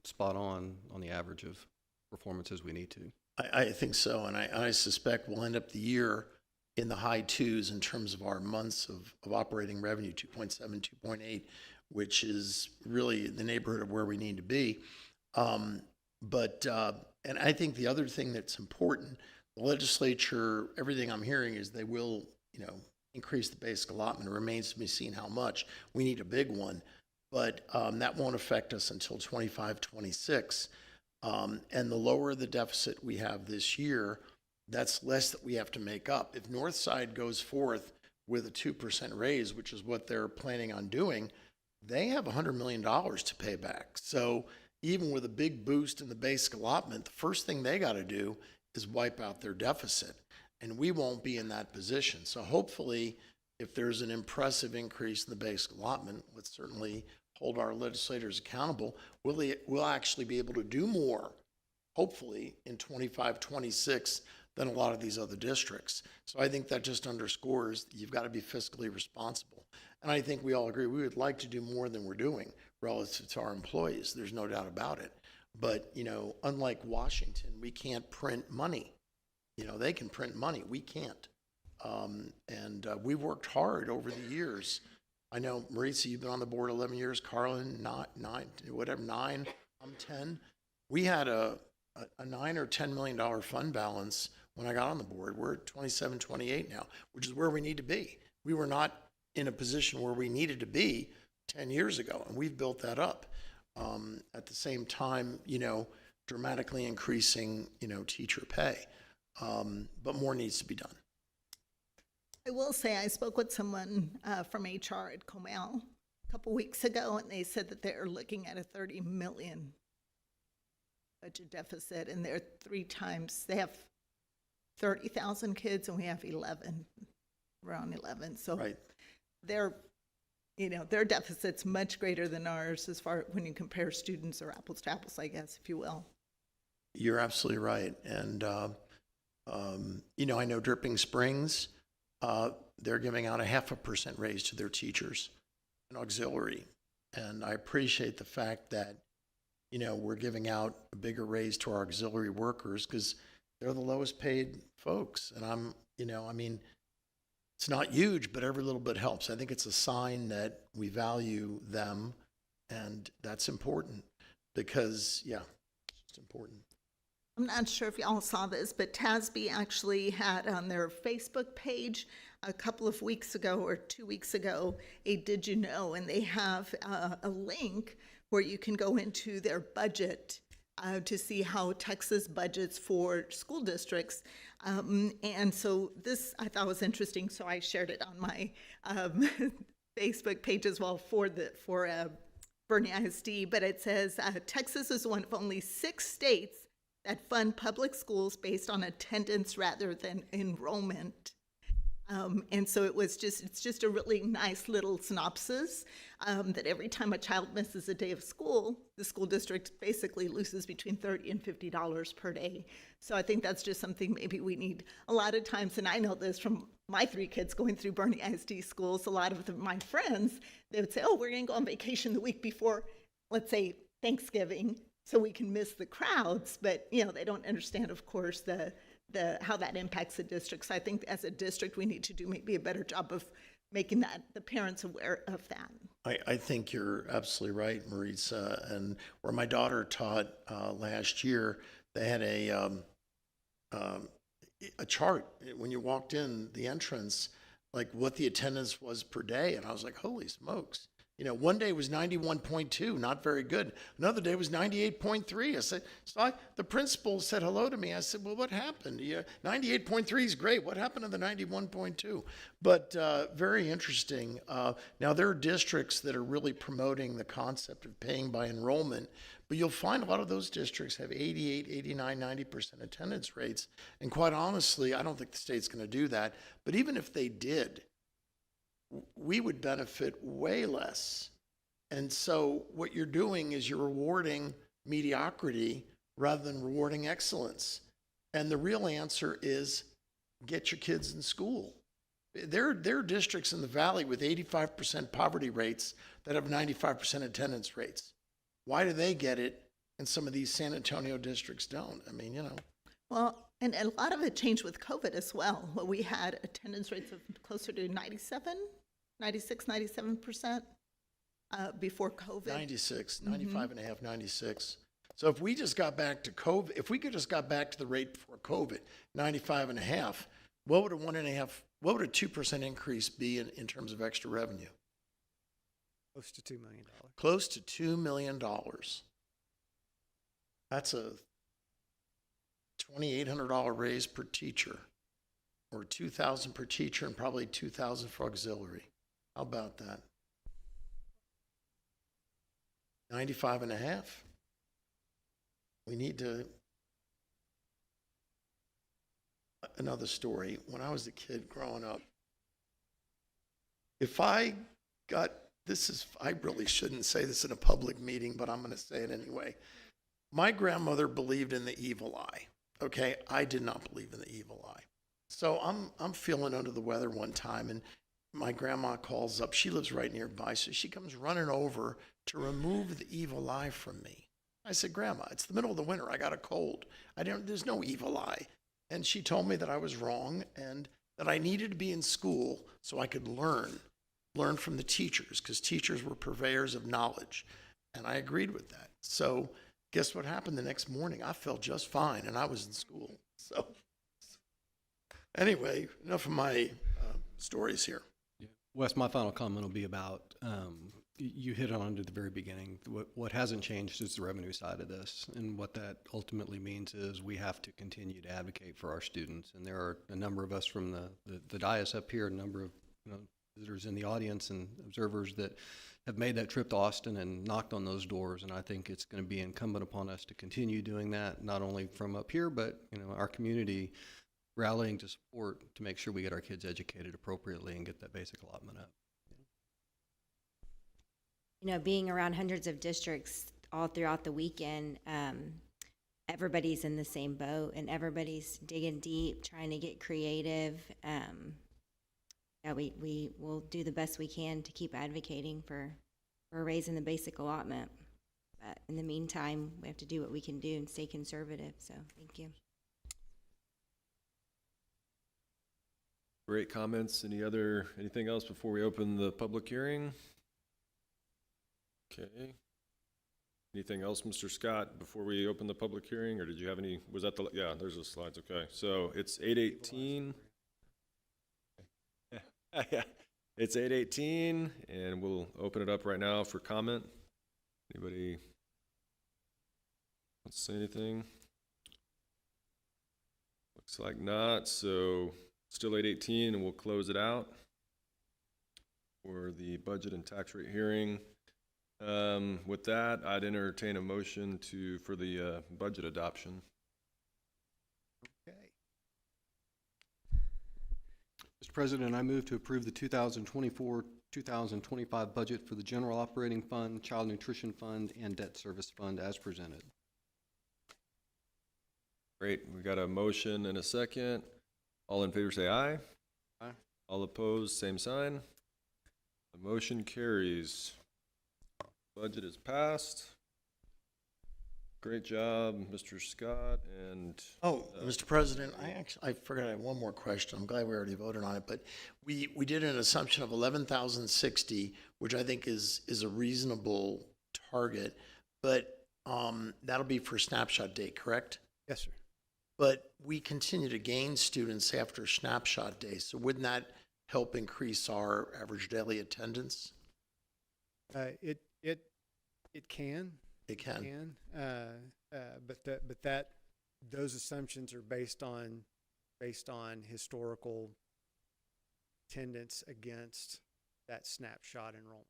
spot on the average of performances we need to. I think so, and I suspect we'll end up the year in the high 2s in terms of our months of operating revenue, 2.7, 2.8, which is really the neighborhood of where we need to be. And I think the other thing that's important, the legislature, everything I'm hearing is they will, increase the basic allotment. It remains to be seen how much. We need a big one, but that won't affect us until 25, 26. And the lower the deficit we have this year, that's less that we have to make up. If Northside goes forth with a 2% raise, which is what they're planning on doing, they have $100 million to pay back. So even with a big boost in the basic allotment, the first thing they got to do is wipe out their deficit. And we won't be in that position. So hopefully, if there's an impressive increase in the basic allotment, let's certainly hold our legislators accountable. We'll actually be able to do more, hopefully, in 25, 26 than a lot of these other districts. So I think that just underscores that you've got to be fiscally responsible. And I think we all agree we would like to do more than we're doing relative to our employees. There's no doubt about it. But, unlike Washington, we can't print money. They can print money. We can't. We've worked hard over the years. I know, Marisa, you've been on the board 11 years. Carlin, 9, 9. I'm 10. We had a $9 or $10 million fund balance when I got on the board. We're at 27, 28 now, which is where we need to be. We were not in a position where we needed to be 10 years ago, and we've built that up. At the same time, dramatically increasing, teacher pay. But more needs to be done. I will say I spoke with someone from HR at Comal a couple weeks ago, and they said that they're looking at a $30 million budget deficit, and they're 3 times. They have 30,000 kids, and we have 11, around 11. So right. Their deficit's much greater than ours as far when you compare students or apples to apples, I guess, if you will. You're absolutely right. And, you know, I know Dripping Springs, they're giving out a 0.5% raise to their teachers and auxiliary. And I appreciate the fact that, you know, we're giving out a bigger raise to our auxiliary workers because they're the lowest paid folks. And you know, I mean, it's not huge, but every little bit helps. I think it's a sign that we value them, and that's important because, yeah, it's important. I'm not sure if y'all saw this, but TASB actually had on their Facebook page a couple of weeks ago or 2 weeks ago a Did You Know? And they have a link where you can go into their budget to see how Texas budgets for school districts. And so this I thought was interesting, so I shared it on my Facebook page as well for Boerne ISD. But it says Texas is one of only 6 states that fund public schools based on attendance rather than enrollment. And so it's just a really nice little synopsis that every time a child misses a day of school, the school district basically loses between $30 and $50 per day. So I think that's just something maybe we need a lot of times, and I know this from my 3 kids going through Boerne ISD schools. A lot of my friends, they would say, oh, we're going to go on vacation the week before, let's say, Thanksgiving, so we can miss the crowds. But, you know, they don't understand, of course, how that impacts the district. So I think as a district, we need to do maybe a better job of making the parents aware of that. I think you're absolutely right, Marisa. And where my daughter taught last year, they had a chart when you walked in the entrance, like what the attendance was per day. And I was like, holy smokes. You know, one day was 91.2, not very good. Another day was 98.3. I said, the principal said hello to me. I said, well, what happened? 98.3 is great. What happened to the 91.2? But very interesting. Now, there are districts that are really promoting the concept of paying by enrollment, but you'll find a lot of those districts have 88, 89, 90% attendance rates. And quite honestly, I don't think the state's going to do that. But even if they did, we would benefit way less. And so what you're doing is you're rewarding mediocrity rather than rewarding excellence. And the real answer is get your kids in school. There are districts in the valley with 85% poverty rates that have 95% attendance rates. Why do they get it and some of these San Antonio districts don't? I mean, you know. Well, and a lot of it changed with COVID as well. Well, we had attendance rates of closer to 97% before COVID. 96, 95 and a half, 96. So if we just got back to COVID, if we could just got back to the rate before COVID, 95 and a half, what would a 2% increase be in terms of extra revenue? Close to $2 million. Close to $2 million. That's a $2,800 raise per teacher, or $2,000 per teacher and probably $2,000 for auxiliary. How about that? 95 and a half. We need to. Another story. When I was a kid growing up, if I got, I really shouldn't say this in a public meeting, but I'm going to say it anyway. My grandmother believed in the evil eye. Okay, I did not believe in the evil eye. So I'm feeling under the weather one time, and my grandma calls up. She lives right nearby, so she comes running over to remove the evil eye from me. I said, Grandma, it's the middle of the winter. I got a cold. There's no evil eye. And she told me that I was wrong and that I needed to be in school so I could learn from the teachers, because teachers were purveyors of knowledge. And I agreed with that. So guess what happened the next morning? I felt just fine, and I was in school. So anyway, enough of my stories here. Wes, my final comment will be about, you hit on it at the very beginning. What hasn't changed is the revenue side of this. And what that ultimately means is we have to continue to advocate for our students. And there are a number of us from the dais up here, a number of visitors in the audience and observers that have made that trip to Austin and knocked on those doors. And I think it's going to be incumbent upon us to continue doing that, not only from up here, but our community rallying to support to make sure we get our kids educated appropriately and get that basic allotment up. Being around hundreds of districts all throughout the weekend, everybody's in the same boat and everybody's digging deep, trying to get creative. Yeah, we will do the best we can to keep advocating for raising the basic allotment. But in the meantime, we have to do what we can do and stay conservative. So thank you. Great comments. Anything else before we open the public hearing? Okay. Anything else, Mr. Scott, before we open the public hearing, or did you have any, was that yeah, there's the slides, okay. So it's 8:18. Yeah, it's 8:18, and we'll open it up right now for comment. Anybody want to say anything? Looks like not, so still 8:18, and we'll close it out for the budget and tax rate hearing. With that, I'd entertain a motion for the budget adoption. Okay. Mr. President, I move to approve the 2024-2025 budget for the General Operating Fund, Child Nutrition Fund, and Debt Service Fund as presented. Great. We got a motion and a second. All in favor say aye. Aye. All opposed, same sign. The motion carries. Budget is passed. Great job, Mr. Scott. And Mr. President, I forgot I have one more question. I'm glad we already voted on it, but we did an assumption of 11,060, which I think is a reasonable target, but that'll be for snapshot date, correct? Yes, sir. But we continue to gain students after snapshot day, so wouldn't that help increase our average daily attendance? It can. It can. But those assumptions are based on historical attendance against that snapshot enrollment.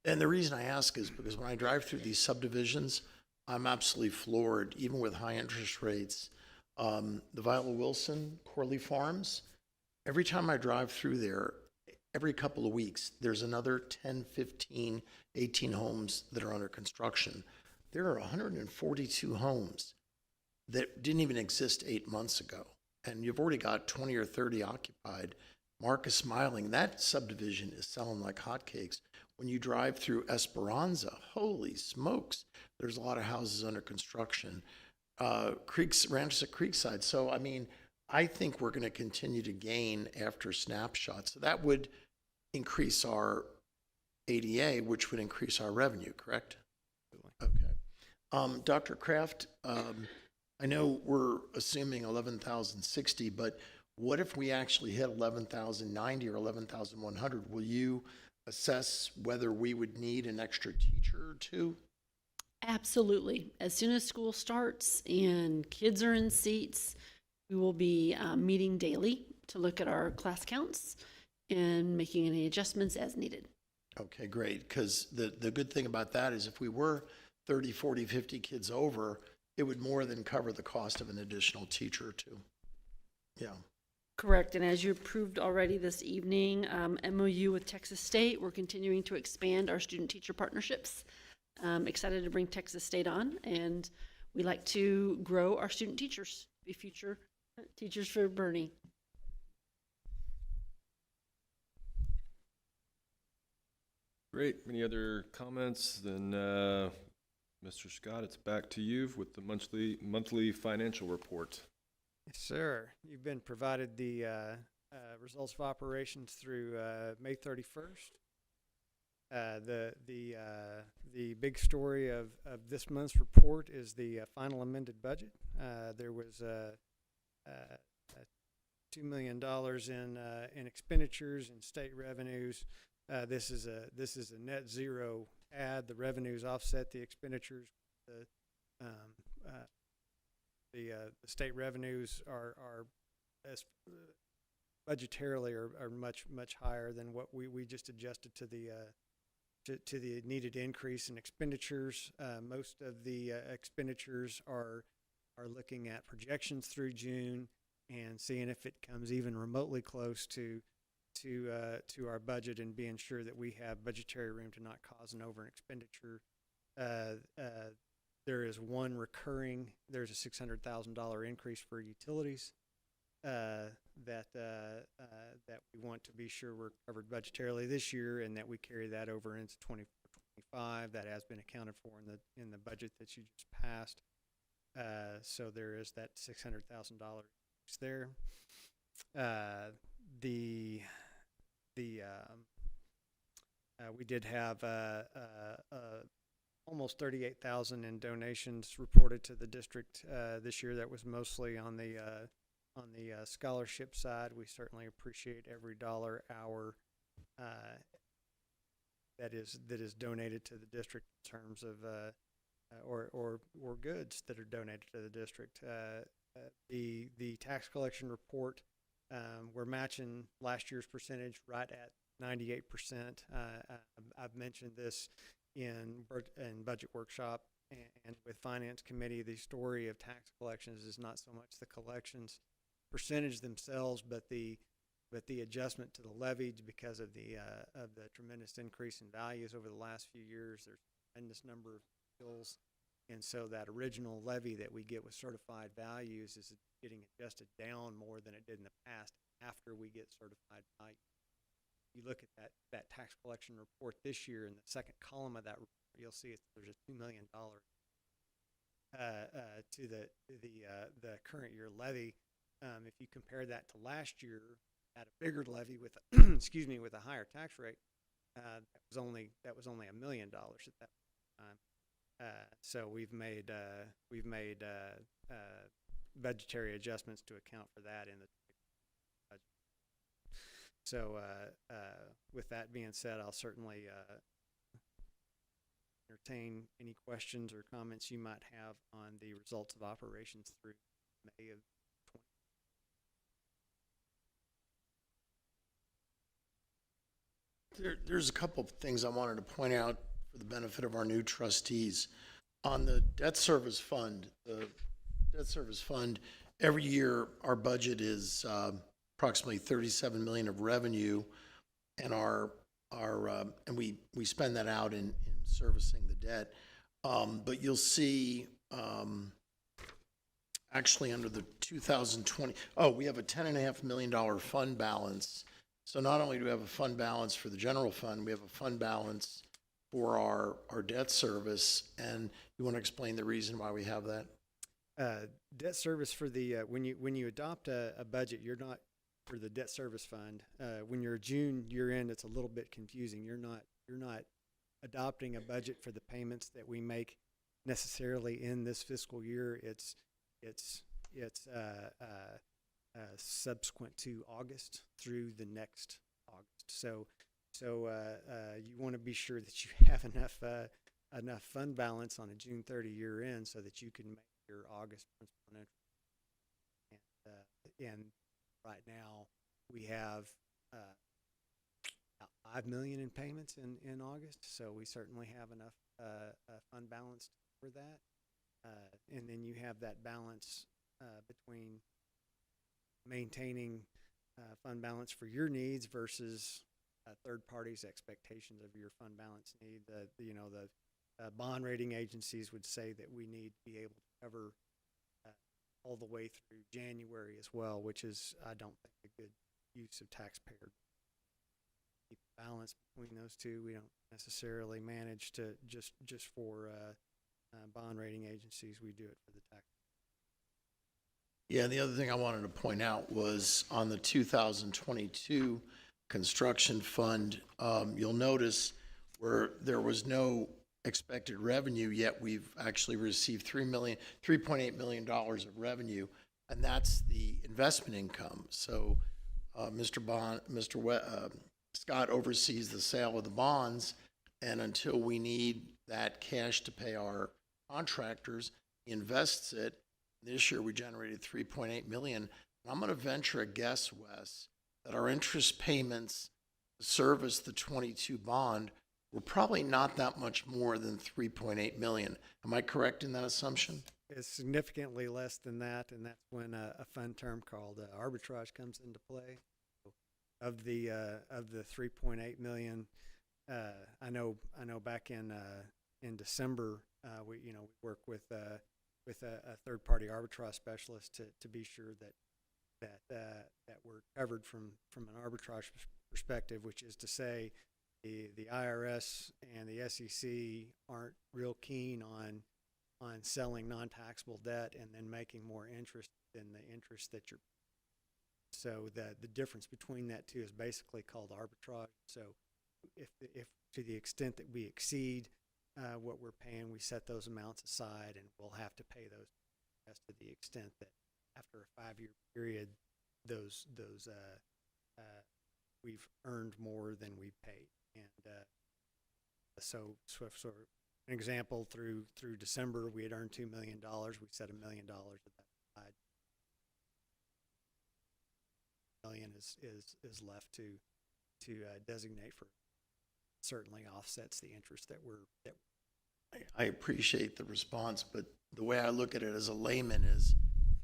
And the reason I ask is because when I drive through these subdivisions, I'm absolutely floored, even with high interest rates. The Viola Wilson, Corley Farms, every time I drive through there, every couple of weeks, there's another 10, 15, 18 homes that are under construction. There are 142 homes that didn't even exist 8 months ago. And you've already got 20 or 30 occupied. Mark is smiling. That subdivision is selling like hotcakes. When you drive through Esperanza, holy smokes, there's a lot of houses under construction. Ranches at Creekside. So, I mean, I think we're going to continue to gain after snapshots. So that would increase our ADA, which would increase our revenue, correct? Okay. Dr. Kraft, I know we're assuming 11,060, but what if we actually hit 11,090 or 11,100? Will you assess whether we would need an extra teacher or two? Absolutely. As soon as school starts and kids are in seats, we will be meeting daily to look at our class counts and making any adjustments as needed. Okay, great. Because the good thing about that is if we were 30, 40, 50 kids over, it would more than cover the cost of an additional teacher or two. Yeah. Correct. And as you approved already this evening, MOU with Texas State, we're continuing to expand our student-teacher partnerships. Excited to bring Texas State on, and we like to grow our student teachers, be future teachers for Boerne. great. Any other comments? Then, Mr. Scott, it's back to you with the monthly financial report. Yes, sir. You've been provided the results of operations through May 31st. The big story of this month's report is the final amended budget. There was $2 million in expenditures and state revenues. This is a net zero add. The revenues offset the expenditures. The state revenues are as budgetarily are much higher than what we just adjusted to the needed increase in expenditures. Most of the expenditures are looking at projections through June and seeing if it comes even remotely close to our budget and being sure that we have budgetary room to not cause an over expenditure. there is one recurring, there's a $600,000 increase for utilities that we want to be sure we're covered budgetarily this year, and that we carry that over into 24-25. That has been accounted for in the budget that you just passed. So there is that $600,000 increase there. We did have almost 38,000 in donations reported to the district this year. That was mostly on the scholarship side. We certainly appreciate every dollar hour that is donated to the district in terms of or goods that are donated to the district. The tax collection report, we're matching last year's percentage right at 98%. I've mentioned this in budget workshop and with finance committee. The story of tax collections is not so much the collections percentage themselves, but the adjustment to the levy because of the tremendous increase in values over the last few years. There's a tremendous number of bills, and so that original levy that we get with certified values is getting adjusted down more than it did in the past after we get certified value. You look at that tax collection report this year, in the second column of that report, you'll see there's a $2 million to the current year levy. If you compare that to last year at a bigger levy with excuse me, with a higher tax rate, that was only $1 million at that time. So we've made budgetary adjustments to account for that in the budget. So with that being said, I'll certainly entertain any questions or comments you might have on the results of operations through May of 20. There's a couple of things I wanted to point out for the benefit of our new trustees. On the debt service fund, every year our budget is approximately $37 million of revenue, and and we spend that out in servicing the debt. But you'll see actually under the 2020, we have a $10.5 million fund balance. So not only do we have a fund balance for the general fund, we have a fund balance for our debt service. And you want to explain the reason why we have that? Debt service for the when you adopt a budget, you're not for the debt service fund. When you're June year end, it's a little bit confusing. You're not adopting a budget for the payments that we make necessarily in this fiscal year. It's subsequent to August through the next August. So you want to be sure that you have enough fund balance on a June 30 year end so that you can make your August principal and interest. And right now we have about $5 million in payments in August, so we certainly have enough fund balance for that. And then you have that balance between maintaining fund balance for your needs versus third parties' expectations of your fund balance need. The bond rating agencies would say that we need to be able to cover all the way through January as well, which is, I don't think, a good use of taxpayer. Keep a balance between those two. We don't necessarily manage to just for bond rating agencies. We do it for the tax. Yeah, the other thing I wanted to point out was on the 2022 construction fund, you'll notice where there was no expected revenue, yet we've actually received $3.8 million of revenue, and that's the investment income. So Scott oversees the sale of the bonds, and until we need that cash to pay our contractors, he invests it. This year we generated $3.8 million. I'm going to venture a guess, Wes, that our interest payments to service the 22 bond were probably not that much more than $3.8 million. Am I correct in that assumption? It's significantly less than that, and that's when a fun term called arbitrage comes into play. Of the $3.8 million, I know back in in December, we work with a third-party arbitrage specialist to be sure that we're covered from an arbitrage perspective, which is to say the IRS and the SEC aren't real keen on selling non-taxable debt and then making more interest than the interest that you're. So the difference between that two is basically called arbitrage. So if to the extent that we exceed what we're paying, we set those amounts aside, and we'll have to pay those as to the extent that after a 5-year period, those we've earned more than we paid. And so an example, through December, we had earned $2 million. We set $1 million of that aside. $1 million is left to designate for. Certainly offsets the interest that I appreciate the response, but the way I look at it as a layman is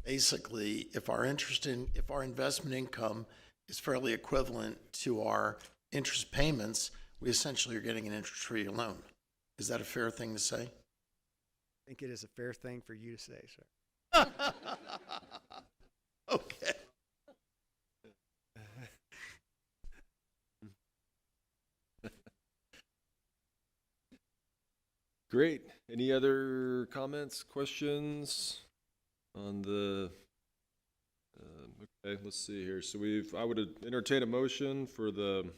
basically if our investment income is fairly equivalent to our interest payments, we essentially are getting an interest-free loan. Is that a fair thing to say? I think it is a fair thing for you to say, sir. Okay. Great. Any other comments, questions on the, okay, let's see here. So I would entertain a motion for the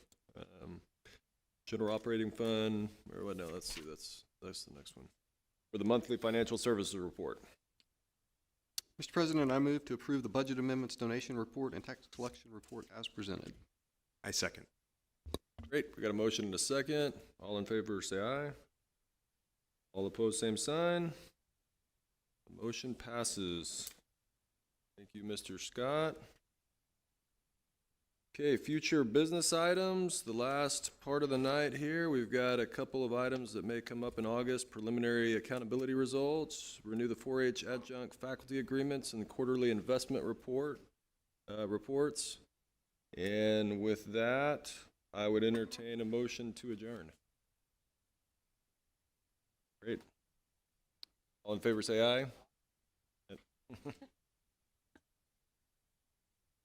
general operating fund, or what, no, let's see, that's the next one. For the monthly financial services report. Mr. President, I move to approve the budget amendments, donation report, and tax collection report as presented. I second. Great, we got a motion and a second. All in favor, say aye. All opposed, same sign. The motion passes. Thank you, Mr. Scott. Okay, future business items. The last part of the night here, we've got a couple of items that may come up in August. Preliminary accountability results, renew the 4-H adjunct faculty agreements, and quarterly investment reports. And with that, I would entertain a motion to adjourn. Great. All in favor, say aye.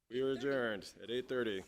We are adjourned at 8:30.